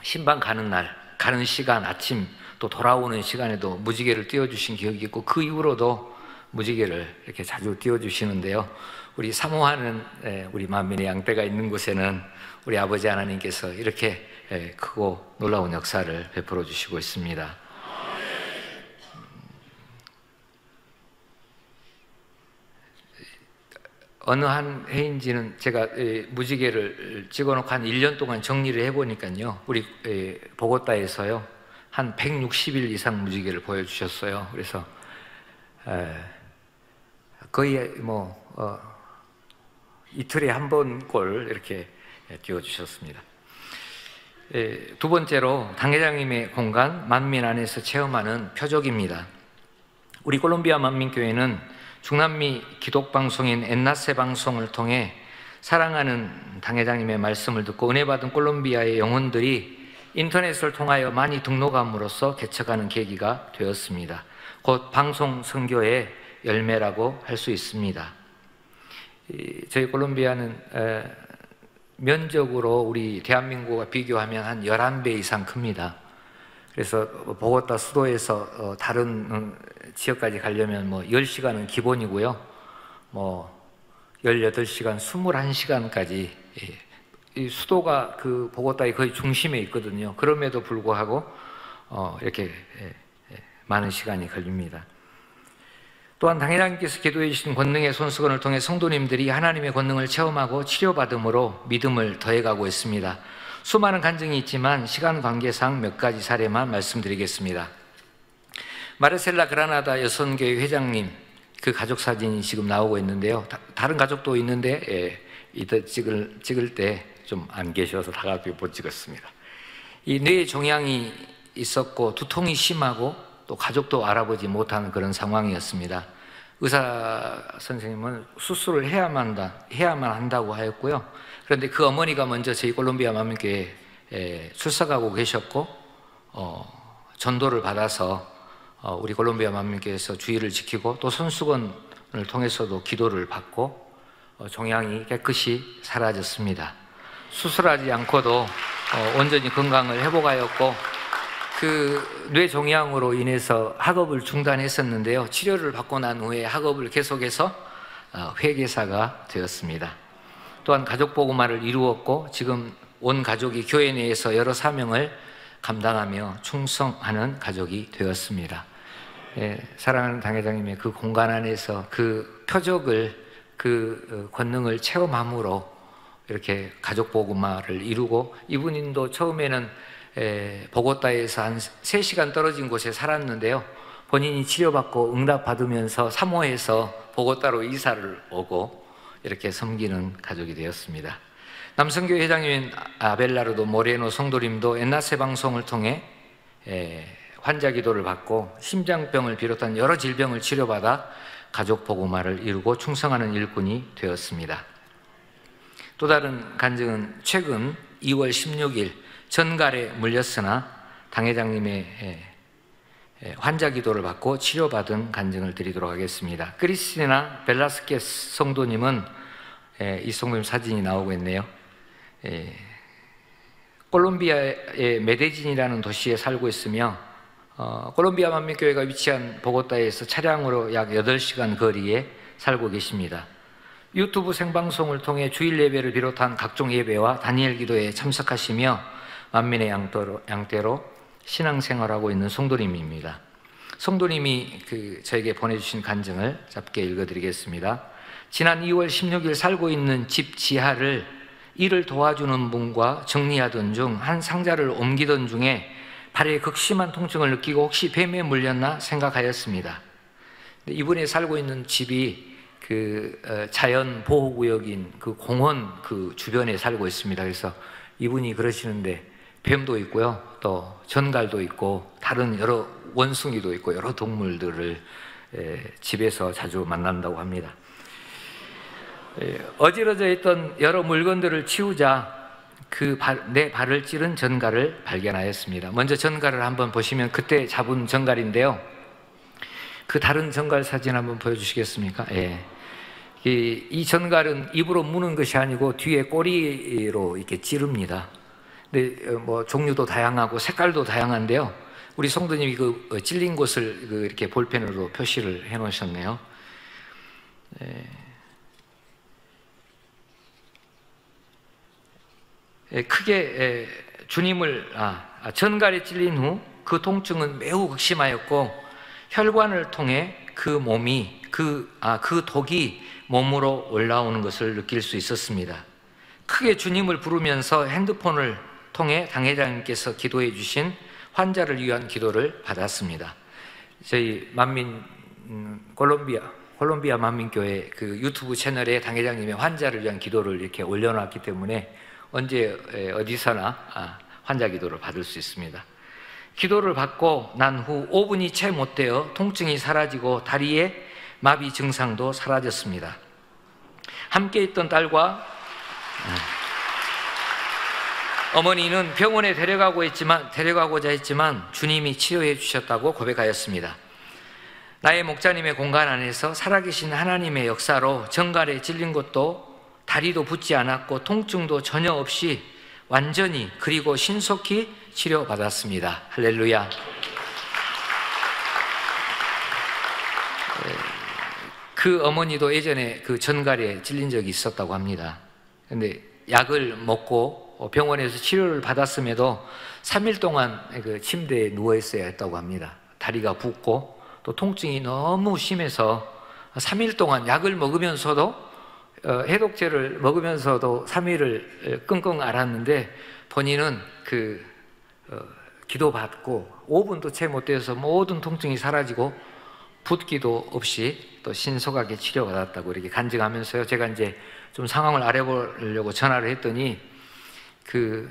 신방 가는 날, 가는 시간, 아침 또 돌아오는 시간에도 무지개를 띄워주신 기억이 있고, 그 이후로도 무지개를 이렇게 자주 띄워주시는데요. 우리 사모하는 우리 만민의 양떼가 있는 곳에는 우리 아버지 하나님께서 이렇게 크고 놀라운 역사를 베풀어 주시고 있습니다. 어느 한 해인지는 제가 무지개를 찍어놓고 한 1년 동안 정리를 해보니까요, 우리 보고타에서요 한 160일 이상 무지개를 보여주셨어요. 그래서 거의 이틀에 한 번꼴 이렇게 띄워주셨습니다. 두 번째로 당회장님의 공간 만민 안에서 체험하는 표적입니다. 우리 콜롬비아 만민교회는 중남미 기독방송인 엔나세 방송을 통해 사랑하는 당회장님의 말씀을 듣고 은혜받은 콜롬비아의 영혼들이 인터넷을 통하여 많이 등록함으로써 개척하는 계기가 되었습니다. 곧 방송 선교의 열매라고 할 수 있습니다. 저희 콜롬비아는 면적으로 우리 대한민국과 비교하면 한 11배 이상 큽니다. 그래서 보고타 수도에서 다른 지역까지 가려면 뭐 10시간은 기본이고요. 뭐 18시간, 21시간까지 이 수도가 그 보고타의 거의 중심에 있거든요. 그럼에도 불구하고 이렇게 많은 시간이 걸립니다. 또한 당회장님께서 기도해 주신 권능의 손수건을 통해 성도님들이 하나님의 권능을 체험하고 치료받음으로 믿음을 더해가고 있습니다. 수많은 간증이 있지만 시간 관계상 몇 가지 사례만 말씀드리겠습니다. 마르셀라 그라나다 여선교회 회장님 그 가족 사진이 지금 나오고 있는데요. 다른 가족도 있는데 이때 찍을 때 좀 안 계셔서 다 같이 못 찍었습니다. 이 뇌 종양이 있었고 두통이 심하고 또 가족도 알아보지 못하는 그런 상황이었습니다. 의사 선생님은 수술을 해야만 한다고 하였고요. 그런데 그 어머니가 먼저 저희 콜롬비아 만민교회에 출석하고 계셨고 전도를 받아서 우리 콜롬비아 만민교회에서 주의를 지키고 또 손수건을 통해서도 기도를 받고 종양이 깨끗이 사라졌습니다. 수술하지 않고도 온전히 건강을 회복하였고 그 뇌종양으로 인해서 학업을 중단했었는데요. 치료를 받고 난 후에 학업을 계속해서 회계사가 되었습니다. 또한 가족보고마를 이루었고 지금 온 가족이 교회 내에서 여러 사명을 감당하며 충성하는 가족이 되었습니다. 사랑하는 당회장님의 그 공간 안에서 그 표적을 그 권능을 체험함으로 이렇게 가족보고마를 이루고 이분도 처음에는 보고타에서 한 3시간 떨어진 곳에 살았는데요. 본인이 치료받고 응답받으면서 사모해서 보고타로 이사를 오고 이렇게 섬기는 가족이 되었습니다. 남성교회 회장님인 아벨라르도 모레노 성도님도 엔나세 방송을 통해 환자 기도를 받고 심장병을 비롯한 여러 질병을 치료받아 가족보고마를 이루고 충성하는 일꾼이 되었습니다. 또 다른 간증은 최근 2월 16일 전갈에 물렸으나 당회장님의 환자 기도를 받고 치료받은 간증을 드리도록 하겠습니다. 크리스티나 벨라스케스 성도님은 이 성도님 사진이 나오고 있네요. 콜롬비아의 메데진이라는 도시에 살고 있으며 콜롬비아 만민교회가 위치한 보고타에서 차량으로 약 8시간 거리에 살고 계십니다. 유튜브 생방송을 통해 주일 예배를 비롯한 각종 예배와 다니엘 기도에 참석하시며 만민의 양떼로 신앙생활하고 있는 성도님입니다. 성도님이 저에게 보내주신 간증을 짧게 읽어드리겠습니다. 지난 2월 16일 살고 있는 집 지하를 일을 도와주는 분과 정리하던 중 한 상자를 옮기던 중에 발에 극심한 통증을 느끼고 혹시 뱀에 물렸나 생각하였습니다. 이분이 살고 있는 집이 자연 보호구역인 그 공원 그 주변에 살고 있습니다. 그래서 이분이 그러시는데 뱀도 있고요, 또 전갈도 있고 다른 여러 원숭이도 있고 여러 동물들을 집에서 자주 만난다고 합니다. 어지러져 있던 여러 물건들을 치우자 내 발을 찌른 전갈을 발견하였습니다. 먼저 전갈을 한번 보시면 그때 잡은 전갈인데요. 그 다른 전갈 사진 한번 보여주시겠습니까? 이 전갈은 입으로 무는 것이 아니고 뒤에 꼬리로 이렇게 찌릅니다. 근데 뭐 종류도 다양하고 색깔도 다양한데요. 우리 성도님이 그 찔린 곳을 이렇게 볼펜으로 표시를 해 놓으셨네요. 크게 주님을 전갈에 찔린 후 그 통증은 매우 극심하였고 혈관을 통해 그 몸이 그 독이 몸으로 올라오는 것을 느낄 수 있었습니다. 크게 주님을 부르면서 핸드폰을 통해 당회장님께서 기도해 주신 환자를 위한 기도를 받았습니다. 저희 콜롬비아 만민교회 그 유튜브 채널에 당회장님의 환자를 위한 기도를 이렇게 올려놨기 때문에 언제 어디서나 환자 기도를 받을 수 있습니다. 기도를 받고 난 후 5분이 채 못 되어 통증이 사라지고 다리에 마비 증상도 사라졌습니다. 함께 있던 딸과 어머니는 병원에 데려가고자 했지만 주님이 치료해 주셨다고 고백하였습니다. 나의 목자님의 공간 안에서 살아계신 하나님의 역사로 전갈에 찔린 것도 다리도 붓지 않았고 통증도 전혀 없이 완전히 그리고 신속히 치료받았습니다. 할렐루야. 그 어머니도 예전에 그 전갈에 찔린 적이 있었다고 합니다. 근데 약을 먹고 병원에서 치료를 받았음에도 3일 동안 그 침대에 누워 있어야 했다고 합니다. 다리가 붓고 또 통증이 너무 심해서 3일 동안 약을 먹으면서도 해독제를 먹으면서도 3일을 끙끙 앓았는데 본인은 기도받고 5분도 채 못 되어서 모든 통증이 사라지고 붓기도 없이 또 신속하게 치료받았다고 이렇게 간증하면서요. 제가 이제 좀 상황을 알아보려고 전화를 했더니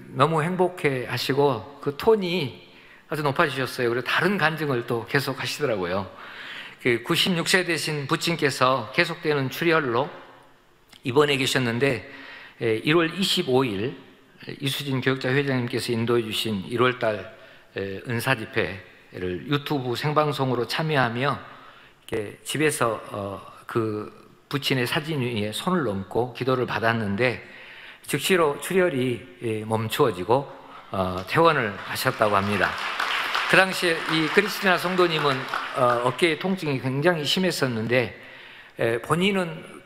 너무 행복해 하시고 그 톤이 아주 높아지셨어요. 그리고 다른 간증을 또 계속 하시더라고요. 96세 되신 부친께서 계속되는 출혈로 입원해 계셨는데 1월 25일 이수진 교육자 회장님께서 인도해 주신 1월달 은사 집회를 유튜브 생방송으로 참여하며 집에서 그 부친의 사진 위에 손을 얹고 기도를 받았는데 즉시로 출혈이 멈추어지고 퇴원을 하셨다고 합니다. 그 당시에 이 크리스티나 성도님은 어깨의 통증이 굉장히 심했었는데 본인은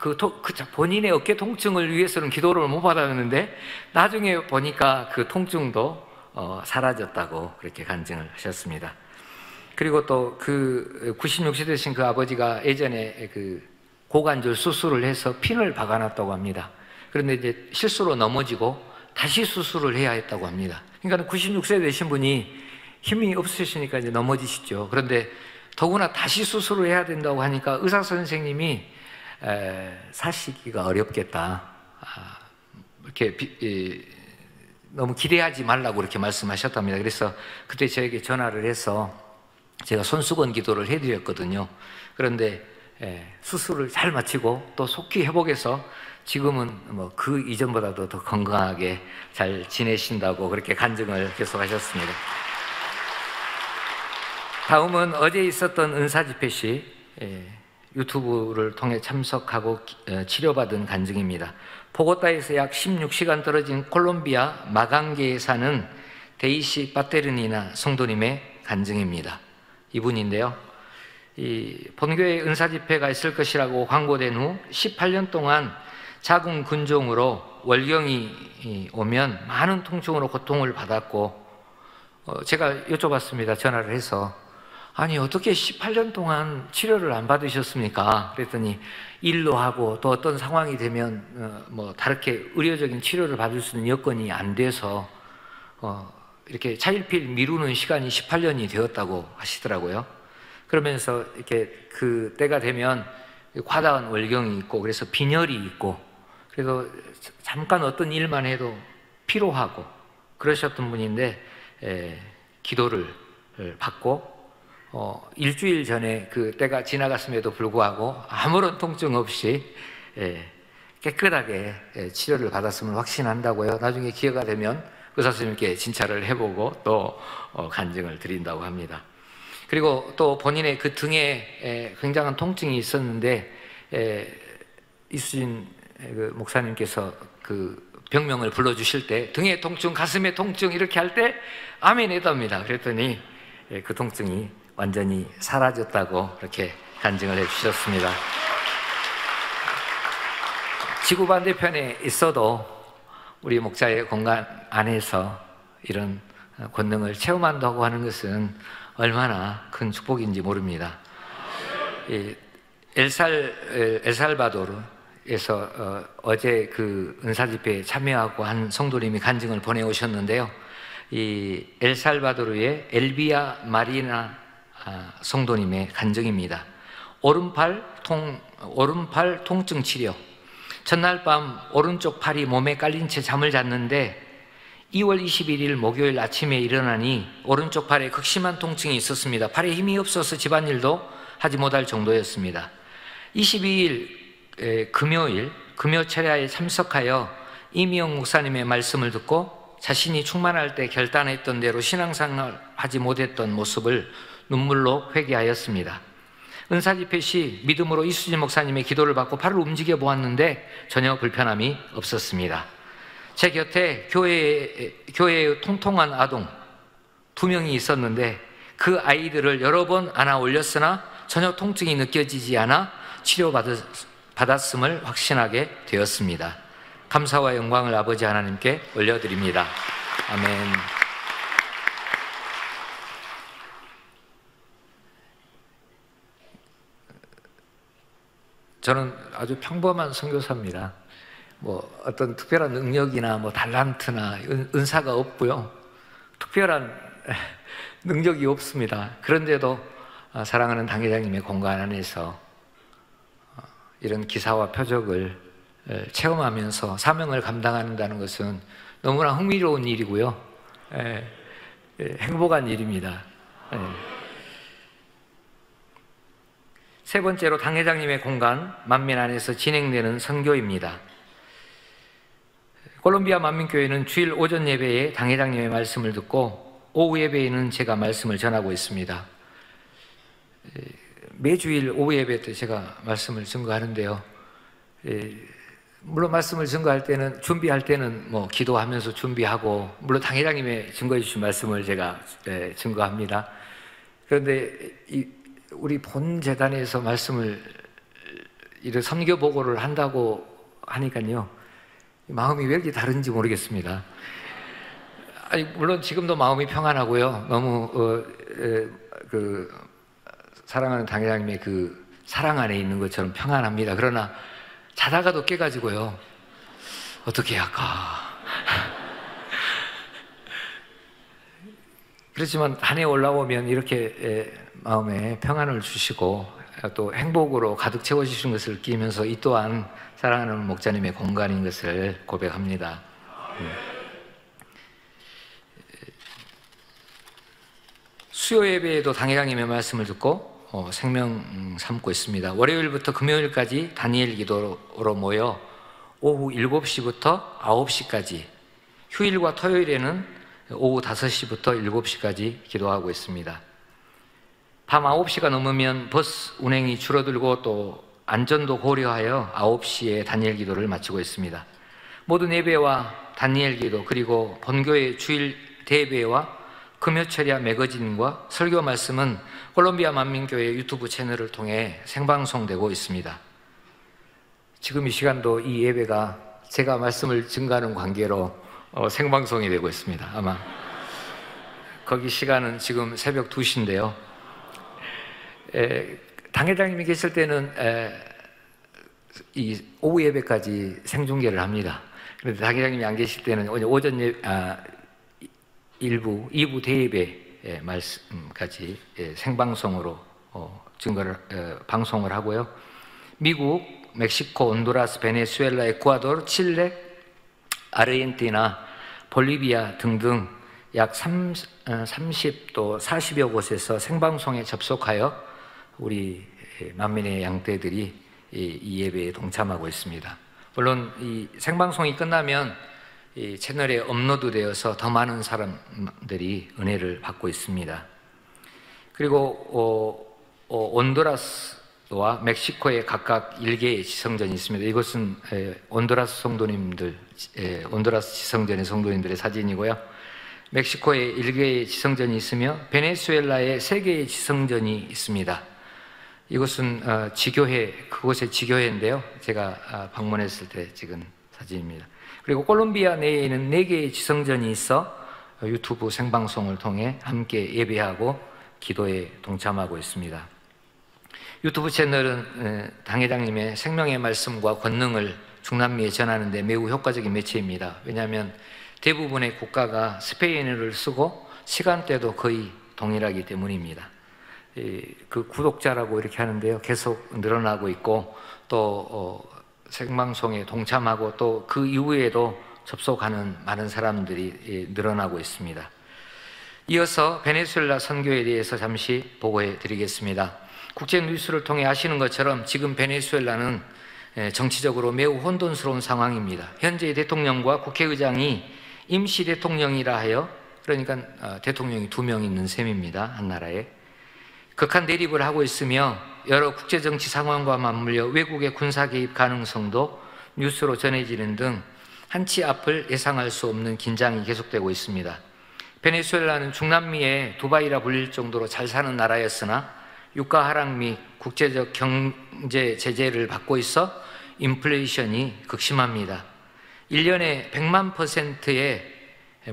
본인의 어깨 통증을 위해서는 기도를 못 받았는데 나중에 보니까 그 통증도 사라졌다고 그렇게 간증을 하셨습니다. 그리고 또 96세 되신 그 아버지가 예전에 고관절 수술을 해서 핀을 박아놨다고 합니다. 그런데 이제 실수로 넘어지고 다시 수술을 해야 했다고 합니다. 그러니까 96세 되신 분이 힘이 없으시니까 이제 넘어지시죠. 그런데 더구나 다시 수술을 해야 된다고 하니까 의사 선생님이 사시기가 어렵겠다. 이렇게 너무 기대하지 말라고 이렇게 말씀하셨답니다. 그래서 그때 저에게 전화를 해서 제가 손수건 기도를 해드렸거든요. 그런데 수술을 잘 마치고 또 속히 회복해서 지금은 그 이전보다도 더 건강하게 잘 지내신다고 그렇게 간증을 계속하셨습니다. 다음은 어제 있었던 은사 집회 시 유튜브를 통해 참석하고 치료받은 간증입니다. 보고타에서 약 16시간 떨어진 콜롬비아 마강게에 사는 데이시 바테르니나 성도님의 간증입니다. 이분인데요. 이 본교회 은사 집회가 있을 것이라고 광고된 후 18년 동안 자궁 근종으로 월경이 오면 많은 통증으로 고통을 받았고 제가 여쭤봤습니다. 전화를 해서 아니 어떻게 18년 동안 치료를 안 받으셨습니까? 그랬더니 일로 하고 또 어떤 상황이 되면 다르게 의료적인 치료를 받을 수 있는 여건이 안 돼서 이렇게 차일피일 미루는 시간이 18년이 되었다고 하시더라고요. 그러면서 이렇게 그 때가 되면 과다한 월경이 있고 그래서 빈혈이 있고 그래서 잠깐 어떤 일만 해도 피로하고 그러셨던 분인데 기도를 받고 일주일 전에 그 때가 지나갔음에도 불구하고 아무런 통증 없이 깨끗하게 치료를 받았음을 확신한다고요. 나중에 기회가 되면 의사 선생님께 진찰을 해보고 또 간증을 드린다고 합니다. 그리고 또 본인의 그 등에 굉장한 통증이 있었는데 이수진 그 목사님께서 그 병명을 불러주실 때 등의 통증, 가슴의 통증 이렇게 할 때 아멘 했답니다. 그랬더니 그 통증이 완전히 사라졌다고 그렇게 간증을 해주셨습니다. 지구 반대편에 있어도 우리 목자의 공간 안에서 이런 권능을 체험한다고 하는 것은 얼마나 큰 축복인지 모릅니다. 엘살바도르에서 어제 그 은사 집회에 참여하고 한 성도님이 간증을 보내오셨는데요. 이 엘살바도르의 엘비아 마리나 성도님의 간증입니다. 오른팔 통증 치료. 전날 밤 오른쪽 팔이 몸에 깔린 채 잠을 잤는데 2월 21일 목요일 아침에 일어나니 오른쪽 팔에 극심한 통증이 있었습니다. 팔에 힘이 없어서 집안일도 하지 못할 정도였습니다. 22일 금요 철야에 참석하여 이미영 목사님의 말씀을 듣고 자신이 충만할 때 결단했던 대로 신앙생활 하지 못했던 모습을 눈물로 회개하였습니다. 은사 집회 시 믿음으로 이수진 목사님의 기도를 받고 팔을 움직여 보았는데 전혀 불편함이 없었습니다. 제 곁에 교회의 통통한 아동 2명이 있었는데 그 아이들을 여러 번 안아 올렸으나 전혀 통증이 느껴지지 않아 치료받았음을 확신하게 되었습니다. 감사와 영광을 아버지 하나님께 올려드립니다. 아멘. 저는 아주 평범한 선교사입니다. 뭐 어떤 특별한 능력이나 뭐 달란트나 은사가 없고요. 특별한 능력이 없습니다. 그런데도 사랑하는 당회장님의 공간 안에서 이런 기사와 표적을 체험하면서 사명을 감당한다는 것은 너무나 흥미로운 일이고요. 행복한 일입니다. 세 번째로 당회장님의 공간 만민 안에서 진행되는 선교입니다. 콜롬비아 만민교회는 주일 오전 예배에 당회장님의 말씀을 듣고 오후 예배에는 제가 말씀을 전하고 있습니다. 매주일 오후 예배 때 제가 말씀을 증거하는데요. 물론 말씀을 증거할 때는, 준비할 때는 뭐 기도하면서 준비하고, 물론 당회장님의 증거해 주신 말씀을 제가 증거합니다. 그런데 우리 본 재단에서 말씀을 이런 선교 보고를 한다고 하니까요, 마음이 왜 이렇게 다른지 모르겠습니다. 아니, 물론 지금도 마음이 평안하고요. 너무 사랑하는 당회장님의 그 사랑 안에 있는 것처럼 평안합니다. 그러나 자다가도 깨가지고요, 어떻게 해야 할까. 그렇지만 한해 올라오면 이렇게 마음에 평안을 주시고 또 행복으로 가득 채워주신 것을 느끼면서 이 또한 사랑하는 목자님의 공간인 것을 고백합니다. 수요 예배에도 당회장님의 말씀을 듣고 생명 삼고 있습니다. 월요일부터 금요일까지 다니엘 기도로 모여 오후 7시부터 9시까지, 휴일과 토요일에는 오후 5시부터 7시까지 기도하고 있습니다. 밤 9시가 넘으면 버스 운행이 줄어들고 또 안전도 고려하여 9시에 다니엘 기도를 마치고 있습니다. 모든 예배와 다니엘 기도, 그리고 본교회 주일 대예배와 금요철야 매거진과 설교 말씀은 콜롬비아 만민교회 유튜브 채널을 통해 생방송되고 있습니다. 지금 이 시간도 이 예배가 제가 말씀을 증거하는 관계로 생방송이 되고 있습니다. 아마 거기 시간은 지금 새벽 2시인데요. 당회장님이 계실 때는 이 오후 예배까지 생중계를 합니다. 그런데 당회장님이 안 계실 때는 오전 2부 대예배 말씀까지 생방송으로 방송을 하고요. 미국, 멕시코, 온두라스, 베네수엘라, 에콰도르, 칠레, 아르헨티나, 볼리비아 등등 약 30도 40여 곳에서 생방송에 접속하여 우리 만민의 양떼들이 이 예배에 동참하고 있습니다. 물론 이 생방송이 끝나면 이 채널에 업로드되어서 더 많은 사람들이 은혜를 받고 있습니다. 그리고 온두라스와 멕시코에 각각 1개의 지성전이 있습니다. 이것은 온두라스 성도님들, 온두라스 지성전의 성도님들의 사진이고요. 멕시코에 1개의 지성전이 있으며 베네수엘라에 3개의 지성전이 있습니다. 이곳은 지교회, 그곳의 지교회인데요. 제가 방문했을 때 찍은 사진입니다. 그리고 콜롬비아 내에는 4개의 지성전이 있어 유튜브 생방송을 통해 함께 예배하고 기도에 동참하고 있습니다. 유튜브 채널은 당회장님의 생명의 말씀과 권능을 중남미에 전하는 데 매우 효과적인 매체입니다. 왜냐하면 대부분의 국가가 스페인어를 쓰고 시간대도 거의 동일하기 때문입니다. 그 구독자라고 이렇게 하는데요, 계속 늘어나고 있고 또 생방송에 동참하고 또 그 이후에도 접속하는 많은 사람들이 늘어나고 있습니다. 이어서 베네수엘라 선교에 대해서 잠시 보고해 드리겠습니다. 국제 뉴스를 통해 아시는 것처럼 지금 베네수엘라는 정치적으로 매우 혼돈스러운 상황입니다. 현재 대통령과 국회의장이 임시 대통령이라 하여, 그러니까 대통령이 2명 있는 셈입니다. 한 나라에 극한 대립을 하고 있으며 여러 국제정치 상황과 맞물려 외국의 군사 개입 가능성도 뉴스로 전해지는 등 한치 앞을 예상할 수 없는 긴장이 계속되고 있습니다. 베네수엘라는 중남미의 두바이라 불릴 정도로 잘 사는 나라였으나 유가 하락 및 국제적 경제 제재를 받고 있어 인플레이션이 극심합니다. 1년에 100만 %의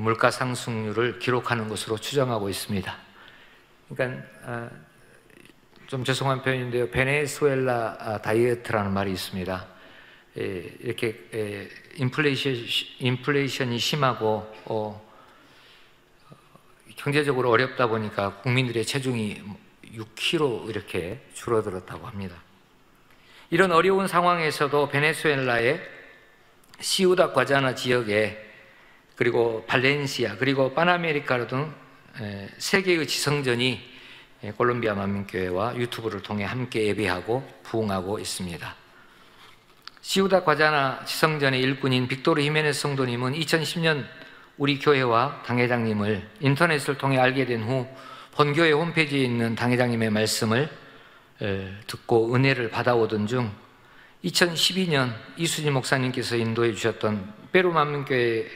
물가 상승률을 기록하는 것으로 추정하고 있습니다. 그러니까 좀 죄송한 표현인데요, 베네수엘라 다이어트라는 말이 있습니다. 이렇게 인플레이션이 심하고 경제적으로 어렵다 보니까 국민들의 체중이 6kg 이렇게 줄어들었다고 합니다. 이런 어려운 상황에서도 베네수엘라의 시우다 과자나 지역에, 그리고 발렌시아, 그리고 파나메리카 등 3개의 지성전이 콜롬비아 만민교회와 유튜브를 통해 함께 예배하고 부흥하고 있습니다. 시우다 과자나 지성전의 일꾼인 빅토르 히메네스 성도님은 2010년 우리 교회와 당회장님을 인터넷을 통해 알게 된 후 본교회 홈페이지에 있는 당회장님의 말씀을 듣고 은혜를 받아오던 중 2012년 이수진 목사님께서 인도해 주셨던 페루 만민교회에서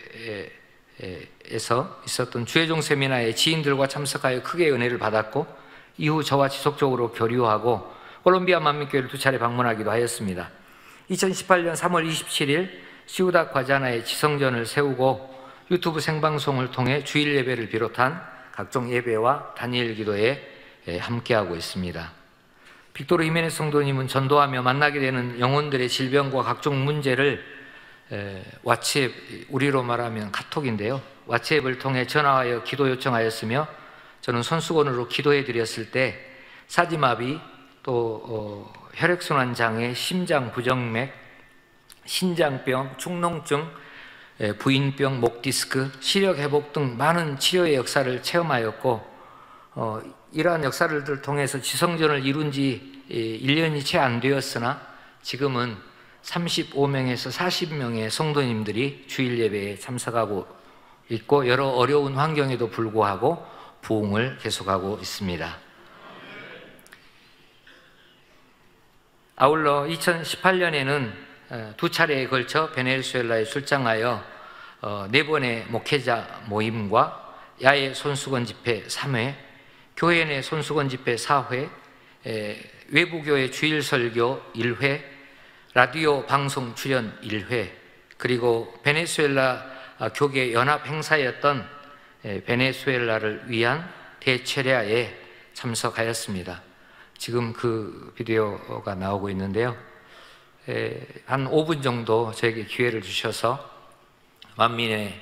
있었던 주혜종 세미나에 지인들과 참석하여 크게 은혜를 받았고, 이후 저와 지속적으로 교류하고 콜롬비아 만민교회를 2차례 방문하기도 하였습니다. 2018년 3월 27일 시우다 과자나의 지성전을 세우고 유튜브 생방송을 통해 주일 예배를 비롯한 각종 예배와 단일 기도에 함께하고 있습니다. 빅토르 히메네스 성도님은 전도하며 만나게 되는 영혼들의 질병과 각종 문제를 왓츠앱, 우리로 말하면 카톡인데요, 왓츠앱을 통해 전화하여 기도 요청하였으며, 저는 손수건으로 기도해 드렸을 때 사지마비, 또 혈액순환 장애, 심장 부정맥, 신장병, 축농증, 부인병, 목 디스크, 시력 회복 등 많은 치료의 역사를 체험하였고, 이러한 역사를 통해서 지성전을 이룬 지 1년이 채 안 되었으나 지금은 35명에서 40명의 성도님들이 주일 예배에 참석하고 있고, 여러 어려운 환경에도 불구하고 부흥을 계속하고 있습니다. 아울러 2018년에는 2차례에 걸쳐 베네수엘라에 출장하여 4번의 목회자 모임과 야외 손수건 집회 3회, 교회 내 손수건 집회 4회, 외부교회 주일 설교 1회, 라디오 방송 출연 1회, 그리고 베네수엘라 교계 연합 행사였던 베네수엘라를 위한 대철야에 참석하였습니다. 지금 그 비디오가 나오고 있는데요, 한 5분 정도 저에게 기회를 주셔서 만민의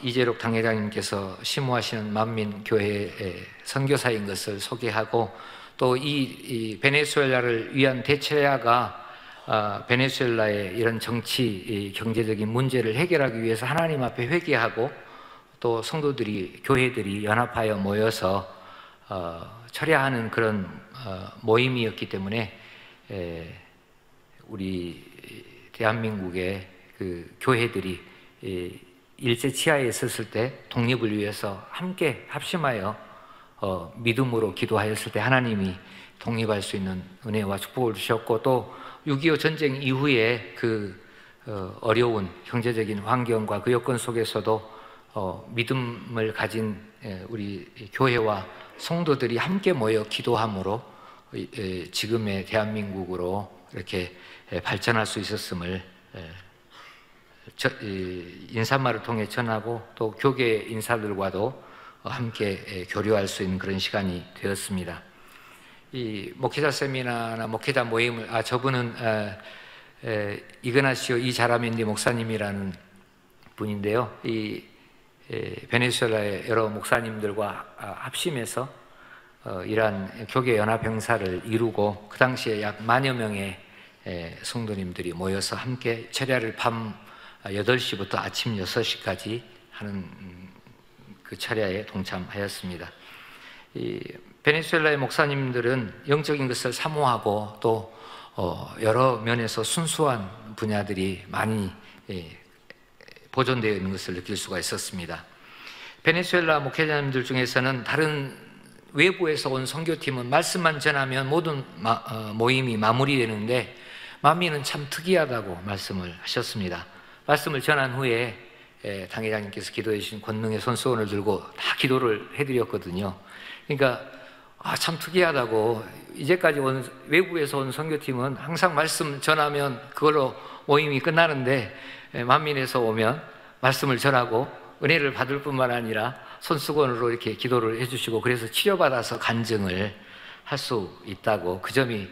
이재록 당회장님께서 심호하시는 만민교회의 선교사인 것을 소개하고, 또 이 베네수엘라를 위한 대체야가 베네수엘라의 이런 정치, 경제적인 문제를 해결하기 위해서 하나님 앞에 회개하고, 또 성도들이, 교회들이 연합하여 모여서 철야하는 그런 모임이었기 때문에 우리 대한민국의 그 교회들이 일제 치하에 있었을 때 독립을 위해서 함께 합심하여 믿음으로 기도하였을 때 하나님이 독립할 수 있는 은혜와 축복을 주셨고, 또 6.25 전쟁 이후에 그 어려운 경제적인 환경과 그 여건 속에서도 믿음을 가진 우리 교회와 성도들이 함께 모여 기도함으로 지금의 대한민국으로 이렇게 발전할 수 있었음을 인사말을 통해 전하고, 또 교계 인사들과도 함께 교류할 수 있는 그런 시간이 되었습니다. 이 목회자 세미나나 목회자 모임을, 저분은 이그나시오 이자라멘디 목사님이라는 분인데요, 이 베네수엘라의 여러 목사님들과 합심해서 이러한 교계 연합 행사를 이루고, 그 당시에 약 10,000여 명의 성도님들이 모여서 함께 철야를 밤 8시부터 아침 6시까지 하는 그 철야에 동참하였습니다. 이 베네수엘라의 목사님들은 영적인 것을 사모하고, 또 여러 면에서 순수한 분야들이 많이 보존되어 있는 것을 느낄 수가 있었습니다. 베네수엘라 목회자님들 중에서는 다른 외부에서 온 선교팀은 말씀만 전하면 모든 모임이 마무리되는데, 만민은 참 특이하다고 말씀을 하셨습니다. 말씀을 전한 후에 당회장님께서 기도해 주신 권능의 손수건을 들고 다 기도를 해드렸거든요. 그러니까 참 특이하다고. 이제까지 외국에서 온 선교팀은 항상 말씀 전하면 그걸로 모임이 끝나는데, 만민에서 오면 말씀을 전하고 은혜를 받을 뿐만 아니라 손수건으로 이렇게 기도를 해주시고, 그래서 치료받아서 간증을 할 수 있다고. 그 점이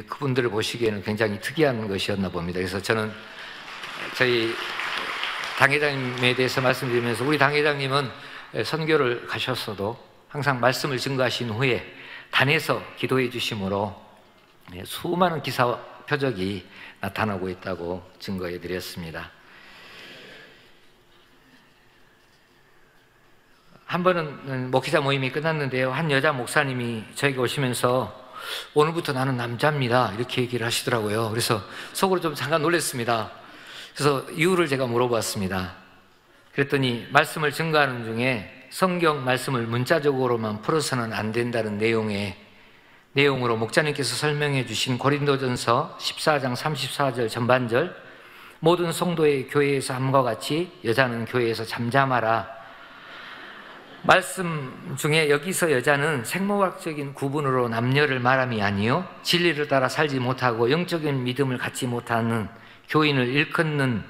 그분들을 보시기에는 굉장히 특이한 것이었나 봅니다. 그래서 저는 저희 당회장님에 대해서 말씀드리면서, 우리 당회장님은 선교를 가셨어도 항상 말씀을 증거하신 후에 단에서 기도해 주심으로 수많은 기사 표적이 나타나고 있다고 증거해 드렸습니다. 한 번은 목회자 모임이 끝났는데요, 한 여자 목사님이 저에게 오시면서 오늘부터 나는 남자입니다 이렇게 얘기를 하시더라고요. 그래서 속으로 좀 잠깐 놀랐습니다. 그래서 이유를 제가 물어봤습니다. 그랬더니 말씀을 증거하는 중에 성경 말씀을 문자적으로만 풀어서는 안 된다는 내용으로 목자님께서 설명해 주신 고린도전서 14장 34절 전반절, 모든 성도의 교회에서 함과 같이 여자는 교회에서 잠잠하라. 말씀 중에 여기서 여자는 생물학적인 구분으로 남녀를 말함이 아니요 진리를 따라 살지 못하고 영적인 믿음을 갖지 못하는 교인을 일컫는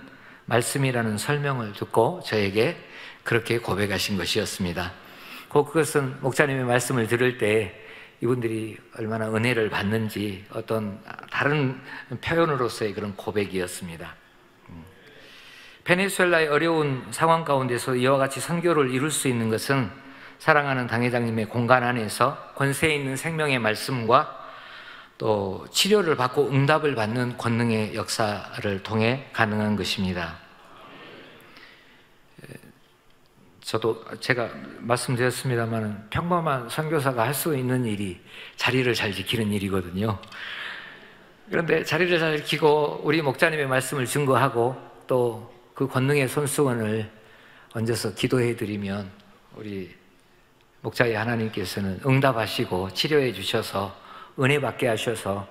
말씀이라는 설명을 듣고 저에게 그렇게 고백하신 것이었습니다. 그것은 목사님의 말씀을 들을 때 이분들이 얼마나 은혜를 받는지 어떤 다른 표현으로서의 그런 고백이었습니다. 베네수엘라의 어려운 상황 가운데서 이와 같이 선교를 이룰 수 있는 것은 사랑하는 당회장님의 공간 안에서 권세 있는 생명의 말씀과 또 치료를 받고 응답을 받는 권능의 역사를 통해 가능한 것입니다. 저도 제가 말씀드렸습니다만 평범한 선교사가 할 수 있는 일이 자리를 잘 지키는 일이거든요. 그런데 자리를 잘 지키고 우리 목자님의 말씀을 증거하고 또 그 권능의 손수건을 얹어서 기도해 드리면 우리 목자의 하나님께서는 응답하시고 치료해 주셔서 은혜 받게 하셔서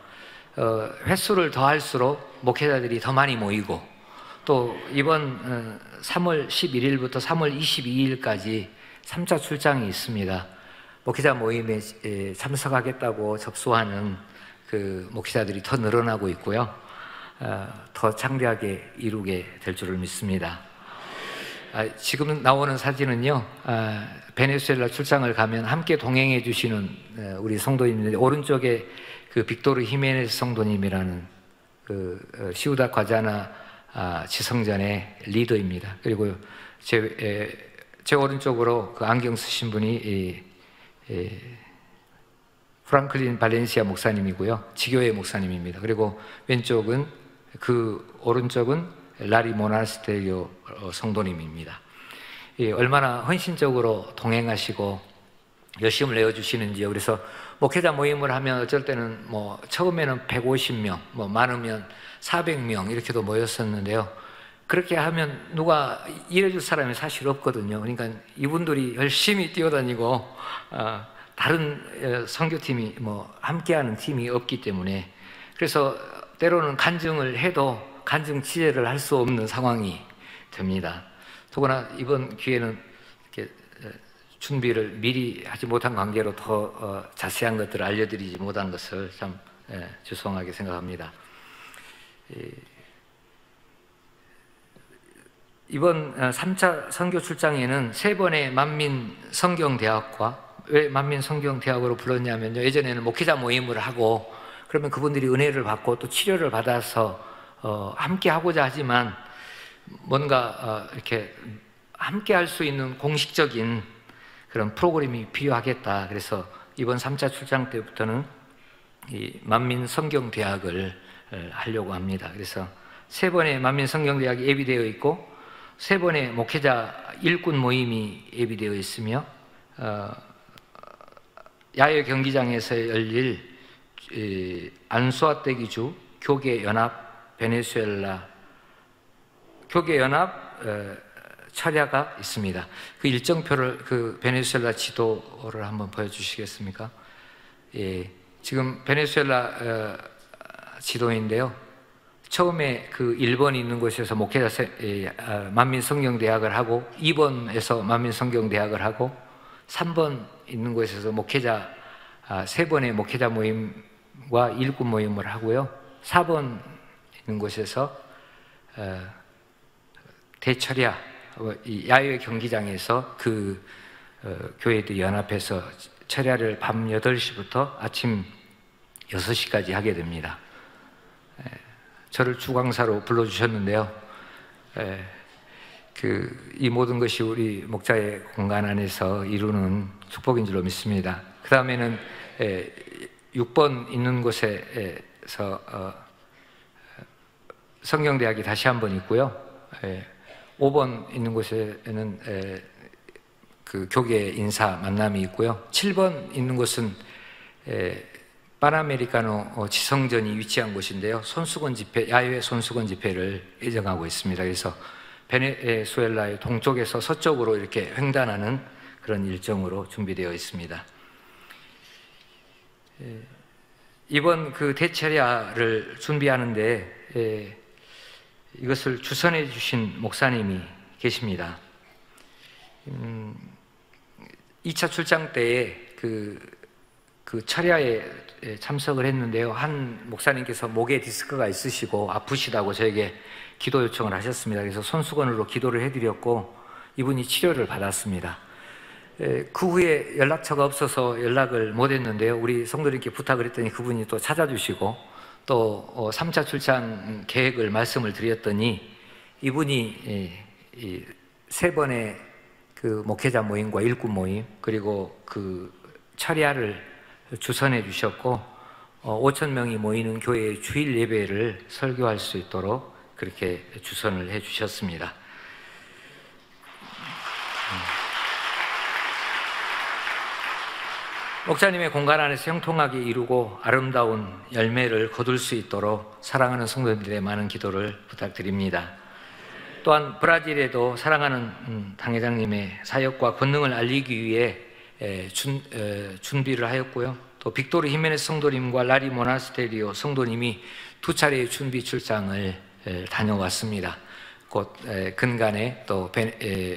횟수를 더할수록 목회자들이 더 많이 모이고, 또 이번 3월 11일부터 3월 22일까지 3차 출장이 있습니다. 목회자 모임에 참석하겠다고 접수하는 그 목회자들이 더 늘어나고 있고요. 더 창대하게 이루게 될 줄을 믿습니다. 지금 나오는 사진은요, 베네수엘라 출장을 가면 함께 동행해 주시는 우리 성도님인데, 오른쪽에 그 빅토르 히메네스 성도님이라는 그 시우다 과자나 지성전의 리더입니다. 그리고 제 오른쪽으로 그 안경 쓰신 분이 프랑클린 발렌시아 목사님이고요, 지교회 목사님입니다. 그리고 왼쪽은 그 오른쪽은 라리 모나스테리오 성도님입니다. 얼마나 헌신적으로 동행하시고 열심을 내어주시는지요. 그래서 목회자 모임을 하면 어쩔 때는 뭐 처음에는 150명, 뭐 많으면 400명 이렇게도 모였었는데요. 그렇게 하면 누가 일해줄 사람이 사실 없거든요. 그러니까 이분들이 열심히 뛰어다니고 다른 선교팀이 뭐 함께하는 팀이 없기 때문에, 그래서 때로는 간증을 해도 간증 취재를 할 수 없는 상황이 됩니다. 더구나 이번 기회는 이렇게 준비를 미리 하지 못한 관계로 더 자세한 것들을 알려드리지 못한 것을 참 죄송하게 생각합니다. 이번 3차 선교 출장에는 3번의 만민 성경대학과, 왜 만민 성경대학으로 불렀냐면요, 예전에는 목회자 모임을 하고 그러면 그분들이 은혜를 받고 또 치료를 받아서 함께 하고자 하지만 뭔가 이렇게 함께 할 수 있는 공식적인 그런 프로그램이 필요하겠다. 그래서 이번 3차 출장 때부터는 이 만민 성경대학을 하려고 합니다. 그래서 3번의 만민 성경대학이 예비되어 있고 3번의 목회자 일꾼 모임이 예비되어 있으며 야외 경기장에서 열릴 안수아떼기주 교계연합 베네수엘라 교계연합 철야가 있습니다. 그 일정표를, 그 베네수엘라 지도를 한번 보여주시겠습니까? 예, 지금 베네수엘라 지도인데요. 처음에 그 1번 있는 곳에서 목회자 만민성경대학을 하고 2번에서 만민성경대학을 하고 3번 있는 곳에서 목회자 3번의 목회자 모임과 일꾼 모임을 하고요. 4번 있는 곳에서 대철야 야외 경기장에서 그 교회들이 연합해서 철야를 밤 8시부터 아침 6시까지 하게 됩니다. 저를 주강사로 불러주셨는데요. 이 모든 것이 우리 목자의 공간 안에서 이루는 축복인 줄로 믿습니다. 그 다음에는 6번 있는 곳에서 성경대학이 다시 한번 있고요. 5번 있는 곳에는 그 교계 인사 만남이 있고요. 7번 있는 곳은 파나메리카노 지성전이 위치한 곳인데요. 손수건 집회, 야외 손수건 집회를 예정하고 있습니다. 그래서 베네수엘라의 동쪽에서 서쪽으로 이렇게 횡단하는 그런 일정으로 준비되어 있습니다. 이번 그 대철야를 준비하는데 이것을 주선해 주신 목사님이 계십니다. 2차 출장 때에 그 철야에 참석을 했는데요. 한 목사님께서 목에 디스크가 있으시고 아프시다고 저에게 기도 요청을 하셨습니다. 그래서 손수건으로 기도를 해드렸고 이분이 치료를 받았습니다. 그 후에 연락처가 없어서 연락을 못 했는데요. 우리 성도님께 부탁을 했더니 그분이 또 찾아주시고 또 3차 출장 계획을 말씀을 드렸더니 이분이 3번의 그 목회자 모임과 일꾼 모임 그리고 그 철야를 주선해 주셨고 5,000명이 모이는 교회의 주일 예배를 설교할 수 있도록 그렇게 주선을 해 주셨습니다. 목자님의 공간 안에서 형통하게 이루고 아름다운 열매를 거둘 수 있도록 사랑하는 성도님들의 많은 기도를 부탁드립니다. 또한 브라질에도 사랑하는 당회장님의 사역과 권능을 알리기 위해 준비를 하였고요. 또 빅토르 히메네스 성도님과 라리 모나스테리오 성도님이 2차례의 준비 출장을 다녀왔습니다. 곧 근간에 또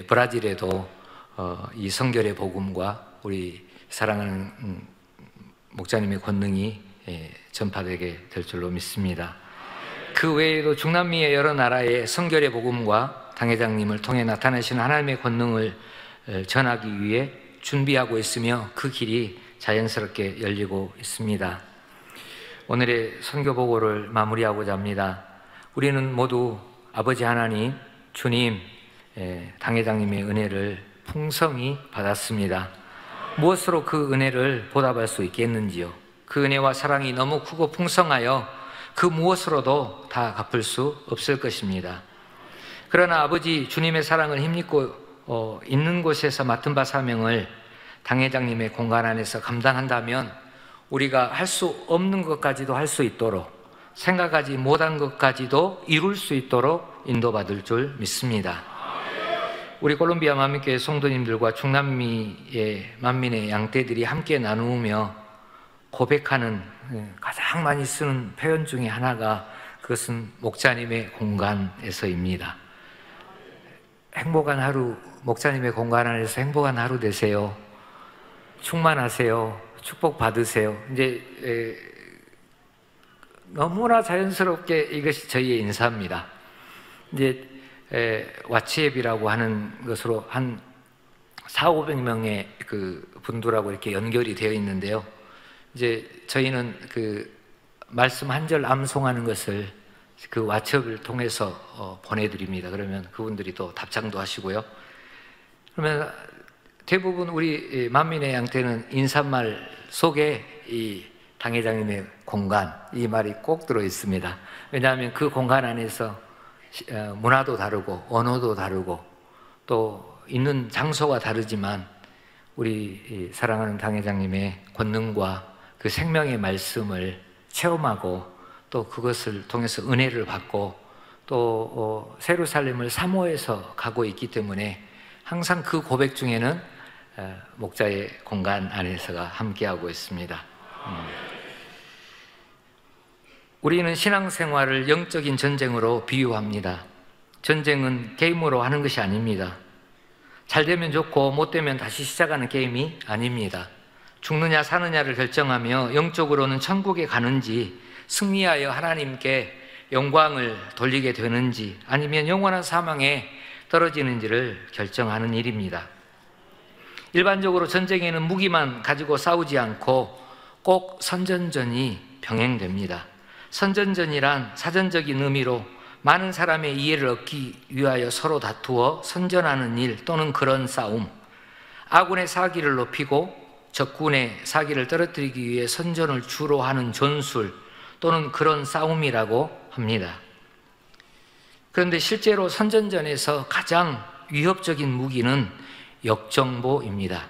브라질에도 이 성결의 복음과 우리 사랑하는 목자님의 권능이 전파되게 될 줄로 믿습니다. 그 외에도 중남미의 여러 나라의 성결의 복음과 당회장님을 통해 나타내시는 하나님의 권능을 전하기 위해 준비하고 있으며 그 길이 자연스럽게 열리고 있습니다. 오늘의 선교 보고를 마무리하고자 합니다. 우리는 모두 아버지 하나님, 주님, 당회장님의 은혜를 풍성히 받았습니다. 무엇으로 그 은혜를 보답할 수 있겠는지요? 그 은혜와 사랑이 너무 크고 풍성하여 그 무엇으로도 다 갚을 수 없을 것입니다. 그러나 아버지 주님의 사랑을 힘입고 있는 곳에서 맡은 바 사명을 당회장님의 공간 안에서 감당한다면 우리가 할 수 없는 것까지도 할 수 있도록 생각하지 못한 것까지도 이룰 수 있도록 인도받을 줄 믿습니다. 우리 콜롬비아 만민교회 성도님들과 중남미의 만민의 양떼들이 함께 나누며 고백하는 가장 많이 쓰는 표현 중에 하나가 그것은 목자님의 공간에서입니다. 행복한 하루, 목자님의 공간 안에서 행복한 하루 되세요. 충만하세요. 축복 받으세요. 이제 너무나 자연스럽게 이것이 저희의 인사입니다. 이제 왓츠앱이라고 하는 것으로 한 400~500명의 그 분들하고 이렇게 연결이 되어 있는데요. 이제 저희는 그 말씀 한 절 암송하는 것을 그 왓츠앱을 통해서 보내드립니다. 그러면 그분들이 또 답장도 하시고요. 그러면 대부분 우리 만민의 양떼는 인사말 속에 이 당회장님의 공간, 이 말이 꼭 들어 있습니다. 왜냐하면 그 공간 안에서 문화도 다르고 언어도 다르고 또 있는 장소가 다르지만 우리 사랑하는 당회장님의 권능과 그 생명의 말씀을 체험하고 또 그것을 통해서 은혜를 받고 또 세루살렘을 사모해서 가고 있기 때문에 항상 그 고백 중에는 목자의 공간 안에서가 함께하고 있습니다. 우리는 신앙생활을 영적인 전쟁으로 비유합니다. 전쟁은 게임으로 하는 것이 아닙니다. 잘 되면 좋고 못 되면 다시 시작하는 게임이 아닙니다. 죽느냐 사느냐를 결정하며 영적으로는 천국에 가는지, 승리하여 하나님께 영광을 돌리게 되는지, 아니면 영원한 사망에 떨어지는지를 결정하는 일입니다. 일반적으로 전쟁에는 무기만 가지고 싸우지 않고 꼭 선전전이 병행됩니다. 선전전이란 사전적인 의미로 많은 사람의 이해를 얻기 위하여 서로 다투어 선전하는 일 또는 그런 싸움, 아군의 사기를 높이고 적군의 사기를 떨어뜨리기 위해 선전을 주로 하는 전술 또는 그런 싸움이라고 합니다. 그런데 실제로 선전전에서 가장 위협적인 무기는 역정보입니다.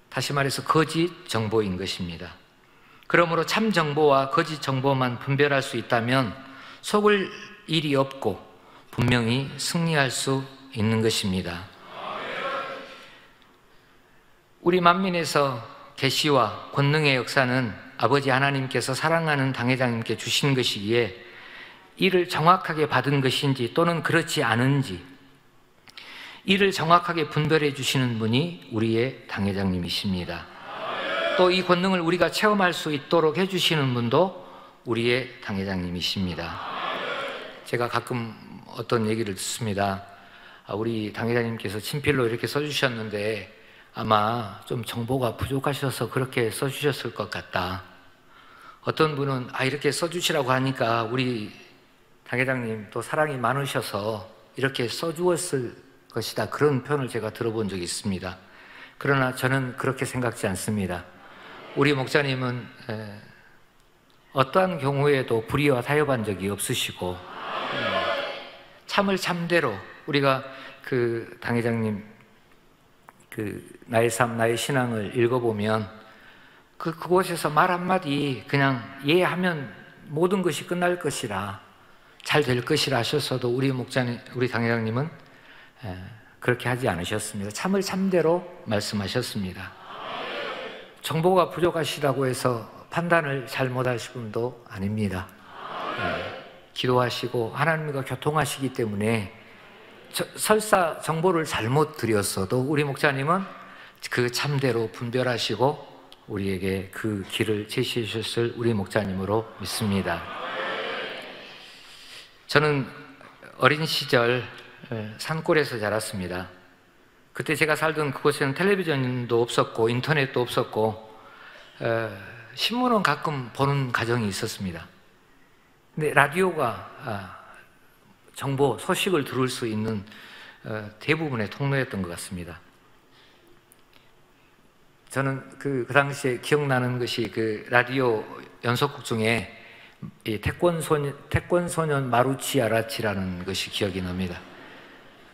다시 말해서 거짓 정보인 것입니다. 그러므로 참 정보와 거짓 정보만 분별할 수 있다면 속을 일이 없고 분명히 승리할 수 있는 것입니다. 우리 만민에서 계시와 권능의 역사는 아버지 하나님께서 사랑하는 당회장님께 주신 것이기에 이를 정확하게 받은 것인지 또는 그렇지 않은지 이를 정확하게 분별해 주시는 분이 우리의 당회장님이십니다. 또 이 권능을 우리가 체험할 수 있도록 해주시는 분도 우리의 당회장님이십니다. 제가 가끔 어떤 얘기를 듣습니다. 우리 당회장님께서 친필로 이렇게 써주셨는데 아마 좀 정보가 부족하셔서 그렇게 써주셨을 것 같다. 어떤 분은 이렇게 써주시라고 하니까 우리 당회장님 또 사랑이 많으셔서 이렇게 써주었을 것이다, 그런 표현을 제가 들어본 적이 있습니다. 그러나 저는 그렇게 생각지 않습니다. 우리 목사님은 어떠한 경우에도 불의와 타협한 적이 없으시고 참을 참대로 우리가 그 당회장님 그 나의 삶 나의 신앙을 읽어보면 그곳에서 말 한마디 그냥 예하면 모든 것이 끝날 것이라, 잘 될 것이라 하셨어도 우리 목사님, 우리 당회장님은 그렇게 하지 않으셨습니다. 참을 참대로 말씀하셨습니다. 정보가 부족하시다고 해서 판단을 잘못하실 분도 아닙니다. 기도하시고 하나님과 교통하시기 때문에 설사 정보를 잘못 드렸어도 우리 목사님은 그 참대로 분별하시고 우리에게 그 길을 제시해 주셨을 우리 목사님으로 믿습니다. 저는 어린 시절 산골에서 자랐습니다. 그때 제가 살던 그곳에는 텔레비전도 없었고 인터넷도 없었고 신문은 가끔 보는 가정이 있었습니다. 근데 라디오가 정보, 소식을 들을 수 있는 대부분의 통로였던 것 같습니다. 저는 그 당시에 기억나는 것이 그 라디오 연속극 중에 이 태권소년 마루치 아라치라는 것이 기억이 납니다.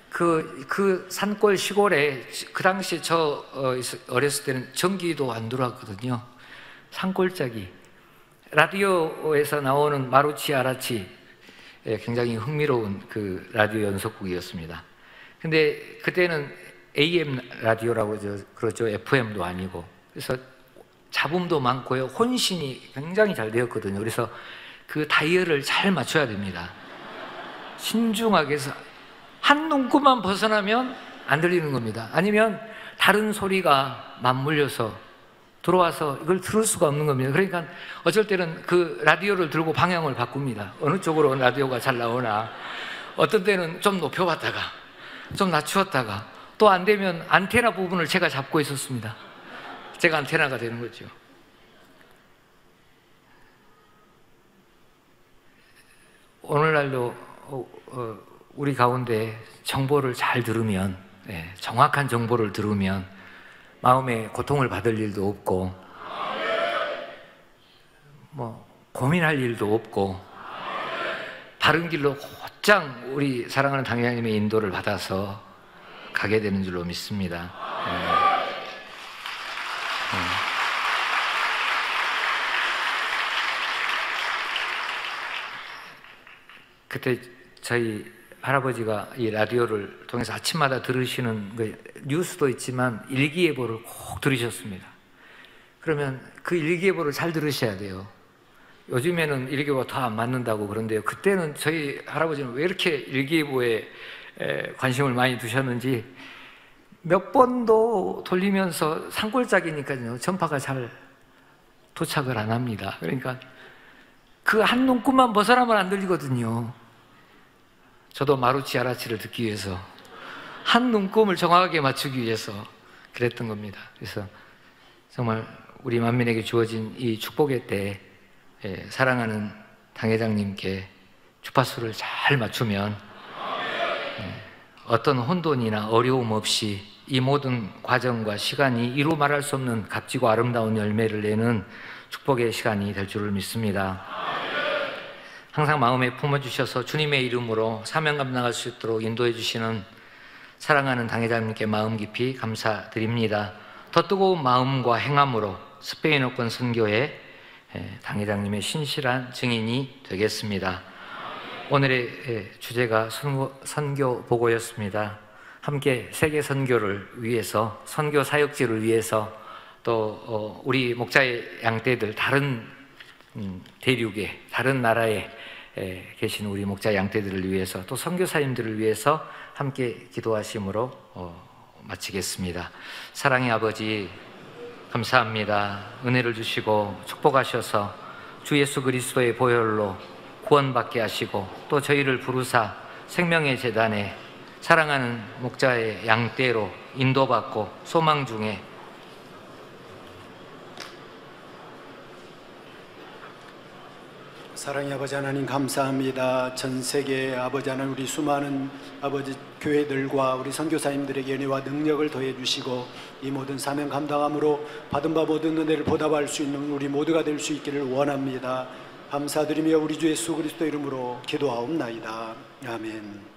그 산골 시골에 그 당시에 저 어렸을 때는 전기도 안 들어왔거든요. 산골짜기. 라디오에서 나오는 마루치 아라치, 굉장히 흥미로운 그 라디오 연속극이었습니다. 근데 그때는 AM 라디오라고 그러죠. FM도 아니고. 그래서 잡음도 많고요. 혼신이 굉장히 잘 되었거든요. 그래서 그 다이얼을 잘 맞춰야 됩니다. 신중하게 해서 한 문구만 벗어나면 안 들리는 겁니다. 아니면 다른 소리가 맞물려서 들어와서 이걸 들을 수가 없는 겁니다. 그러니까 어쩔 때는 그 라디오를 들고 방향을 바꿉니다. 어느 쪽으로 라디오가 잘 나오나. 어떤 때는 좀 높여봤다가 좀 낮추었다가 또 안 되면 안테나 부분을 제가 잡고 있었습니다. 제가 안테나가 되는 거죠. 오늘날도 우리 가운데 정보를 잘 들으면, 정확한 정보를 들으면 마음에 고통을 받을 일도 없고 고민할 일도 없고 바른 길로 곧장 우리 사랑하는 당회장님의 인도를 받아서 가게 되는 줄로 믿습니다. 그때 저희 할아버지가 이 라디오를 통해서 아침마다 들으시는 뉴스도 있지만 일기예보를 꼭 들으셨습니다. 그러면 그 일기예보를 잘 들으셔야 돼요. 요즘에는 일기예보가 더 안 맞는다고 그런데요. 그때는 저희 할아버지는 왜 이렇게 일기예보에 관심을 많이 두셨는지 몇 번도 돌리면서 산골짜기니까요. 전파가 잘 도착을 안 합니다. 그러니까 그 한 눈곱만 벗어나면 안 들리거든요. 저도 마루치 아라치를 듣기 위해서 한 눈곱을 정확하게 맞추기 위해서 그랬던 겁니다. 그래서 정말 우리 만민에게 주어진 이 축복의 때 사랑하는 당회장님께 주파수를 잘 맞추면 어떤 혼돈이나 어려움 없이 이 모든 과정과 시간이 이루 말할 수 없는 값지고 아름다운 열매를 내는 축복의 시간이 될 줄을 믿습니다. 항상 마음에 품어주셔서 주님의 이름으로 사명 감당할 수 있도록 인도해 주시는 사랑하는 당회장님께 마음 깊이 감사드립니다. 더 뜨거운 마음과 행함으로 스페인어권 선교회 당회장님의 신실한 증인이 되겠습니다. 오늘의 주제가 선교 보고였습니다. 함께 세계 선교를 위해서, 선교 사역지를 위해서, 또 우리 목자의 양떼들, 다른 대륙에, 다른 나라에 계신 우리 목자 양떼들을 위해서, 또 선교사님들을 위해서 함께 기도하심으로 마치겠습니다. 사랑의 아버지, 감사합니다. 은혜를 주시고 축복하셔서 주 예수 그리스도의 보혈로 구원받게 하시고, 또 저희를 부르사 생명의 제단에 사랑하는 목자의 양떼로 인도받고 소망 중에 사랑의 아버지 하나님 감사합니다. 전 세계 아버지 하나님, 우리 수많은 아버지 교회들과 우리 선교사님들에게 은혜와 능력을 더해 주시고 이 모든 사명 감당함으로 받은 바 모든 은혜를 보답할 수 있는 우리 모두가 될 수 있기를 원합니다. 감사드리며 우리 주 예수 그리스도 이름으로 기도하옵나이다. 아멘.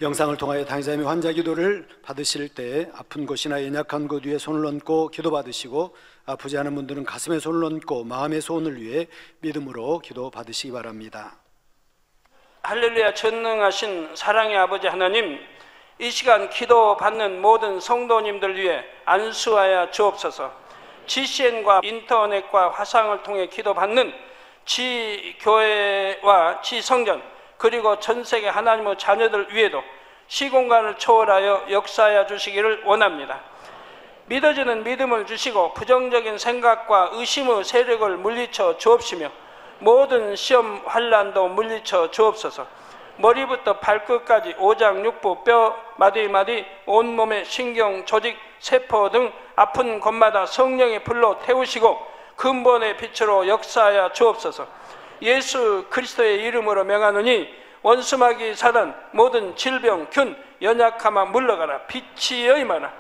영상을 통하여 당회자님의 환자 기도를 받으실 때 아픈 곳이나 연약한 곳 위에 손을 얹고 기도 받으시고, 아프지 않은 분들은 가슴에 손을 얹고 마음의 소원을 위해 믿음으로 기도 받으시기 바랍니다. 할렐루야. 전능하신 사랑의 아버지 하나님, 이 시간 기도 받는 모든 성도님들 위해 안수하여 주옵소서. GCN과 인터넷과 화상을 통해 기도 받는 지교회와 지성전, 그리고 전 세계 하나님의 자녀들 위에도 시공간을 초월하여 역사하여 주시기를 원합니다. 믿어지는 믿음을 주시고 부정적인 생각과 의심의 세력을 물리쳐 주옵시며 모든 시험 환난도 물리쳐 주옵소서. 머리부터 발끝까지 오장육부, 뼈, 마디마디, 온몸의 신경, 조직, 세포 등 아픈 곳마다 성령의 불로 태우시고 근본의 빛으로 역사하여 주옵소서. 예수 그리스도의 이름으로 명하노니 원수마귀 사단, 모든 질병, 균, 연약함아 물러가라. 빛이 여임하라.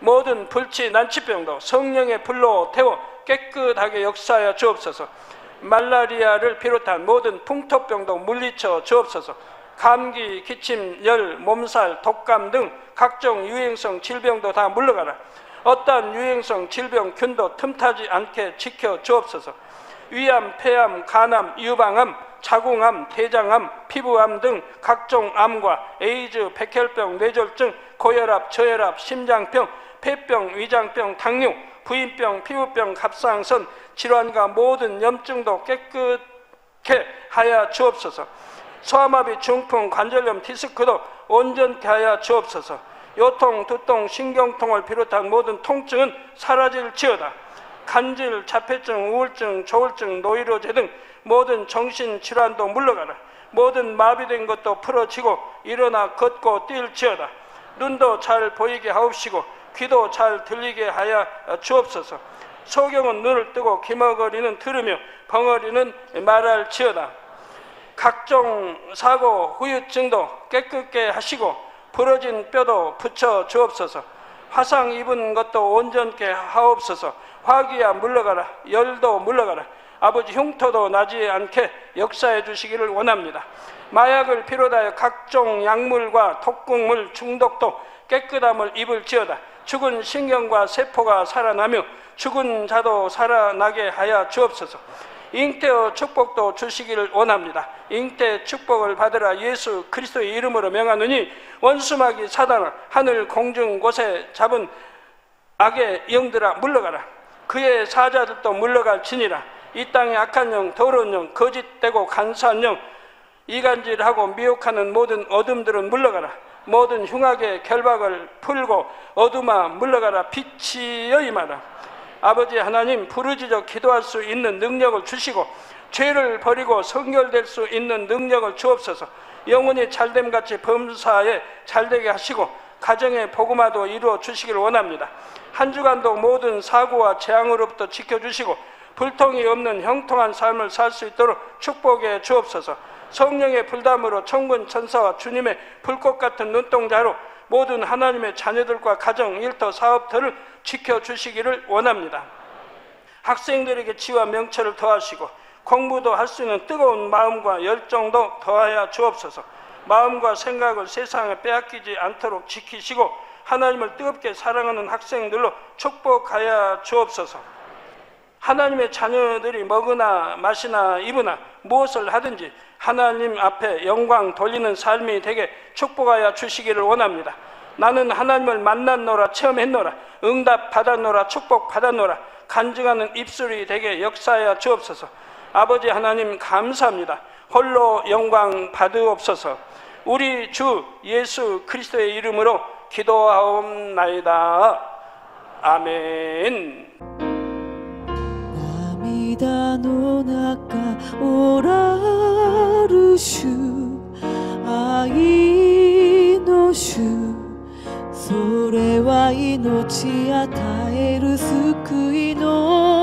모든 불치, 난치병도 성령의 불로 태워 깨끗하게 역사하여 주옵소서. 말라리아를 비롯한 모든 풍토병도 물리쳐 주옵소서. 감기, 기침, 열, 몸살, 독감 등 각종 유행성 질병도 다 물러가라. 어떠한 유행성 질병, 균도 틈타지 않게 지켜 주옵소서. 위암, 폐암, 간암, 유방암, 자궁암, 대장암, 피부암 등 각종 암과 에이즈, 백혈병, 뇌졸중, 고혈압, 저혈압, 심장병, 폐병, 위장병, 당뇨, 부인병, 피부병, 갑상선 질환과 모든 염증도 깨끗게 하여 주옵소서. 소아마비, 중풍, 관절염, 디스크도 온전케 하여 주옵소서. 요통, 두통, 신경통을 비롯한 모든 통증은 사라질지어다. 간질, 자폐증, 우울증, 조울증, 노이로제 등 모든 정신질환도 물러가라. 모든 마비된 것도 풀어지고 일어나 걷고 뛸지어다. 눈도 잘 보이게 하옵시고 귀도 잘 들리게 하여 주옵소서. 소경은 눈을 뜨고 기머거리는 들으며 벙어리는 말할지어다. 각종 사고, 후유증도 깨끗게 하시고 부러진 뼈도 붙여 주옵소서. 화상 입은 것도 온전케 하옵소서. 화기야 물러가라. 열도 물러가라. 아버지 흉터도 나지 않게 역사해 주시기를 원합니다. 마약을 비롯하여 각종 약물과 독극물 중독도 깨끗함을 입을지어다. 죽은 신경과 세포가 살아나며 죽은 자도 살아나게 하여 주옵소서. 잉태의 축복도 주시기를 원합니다. 잉태 축복을 받으라. 예수 그리스도의 이름으로 명하노니 원수마귀 사단아, 하늘 공중 곳에 잡은 악의 영들아 물러가라. 그의 사자들도 물러갈지니라. 이 땅의 악한 영, 더러운 영, 거짓되고 간사한 영, 이간질하고 미혹하는 모든 어둠들은 물러가라. 모든 흉악의 결박을 풀고 어둠아 물러가라. 빛이여 임하라. 아버지 하나님, 부르짖어 기도할 수 있는 능력을 주시고 죄를 버리고 성결될 수 있는 능력을 주옵소서. 영혼이 잘됨같이 범사에 잘되게 하시고 가정의 복음화도 이루어 주시기를 원합니다. 한 주간도 모든 사고와 재앙으로부터 지켜주시고 불통이 없는 형통한 삶을 살 수 있도록 축복해 주옵소서. 성령의 불담으로 천군 천사와 주님의 불꽃 같은 눈동자로 모든 하나님의 자녀들과 가정, 일터, 사업터를 지켜주시기를 원합니다. 학생들에게 지와 명철을 더하시고 공부도 할 수 있는 뜨거운 마음과 열정도 더하여 주옵소서. 마음과 생각을 세상에 빼앗기지 않도록 지키시고 하나님을 뜨겁게 사랑하는 학생들로 축복하여 주옵소서. 하나님의 자녀들이 먹으나 마시나 입으나 무엇을 하든지 하나님 앞에 영광 돌리는 삶이 되게 축복하여 주시기를 원합니다. 나는 하나님을 만났노라, 체험했노라, 응답 받았노라, 축복 받았노라, 간증하는 입술이 되게 역사하여 주옵소서. 아버지 하나님 감사합니다. 홀로 영광 받으옵소서. 우리 주 예수 그리스도의 이름으로 기도하옵나이다. 아멘. 涙の中おらる主、愛の主、それは命与える救いの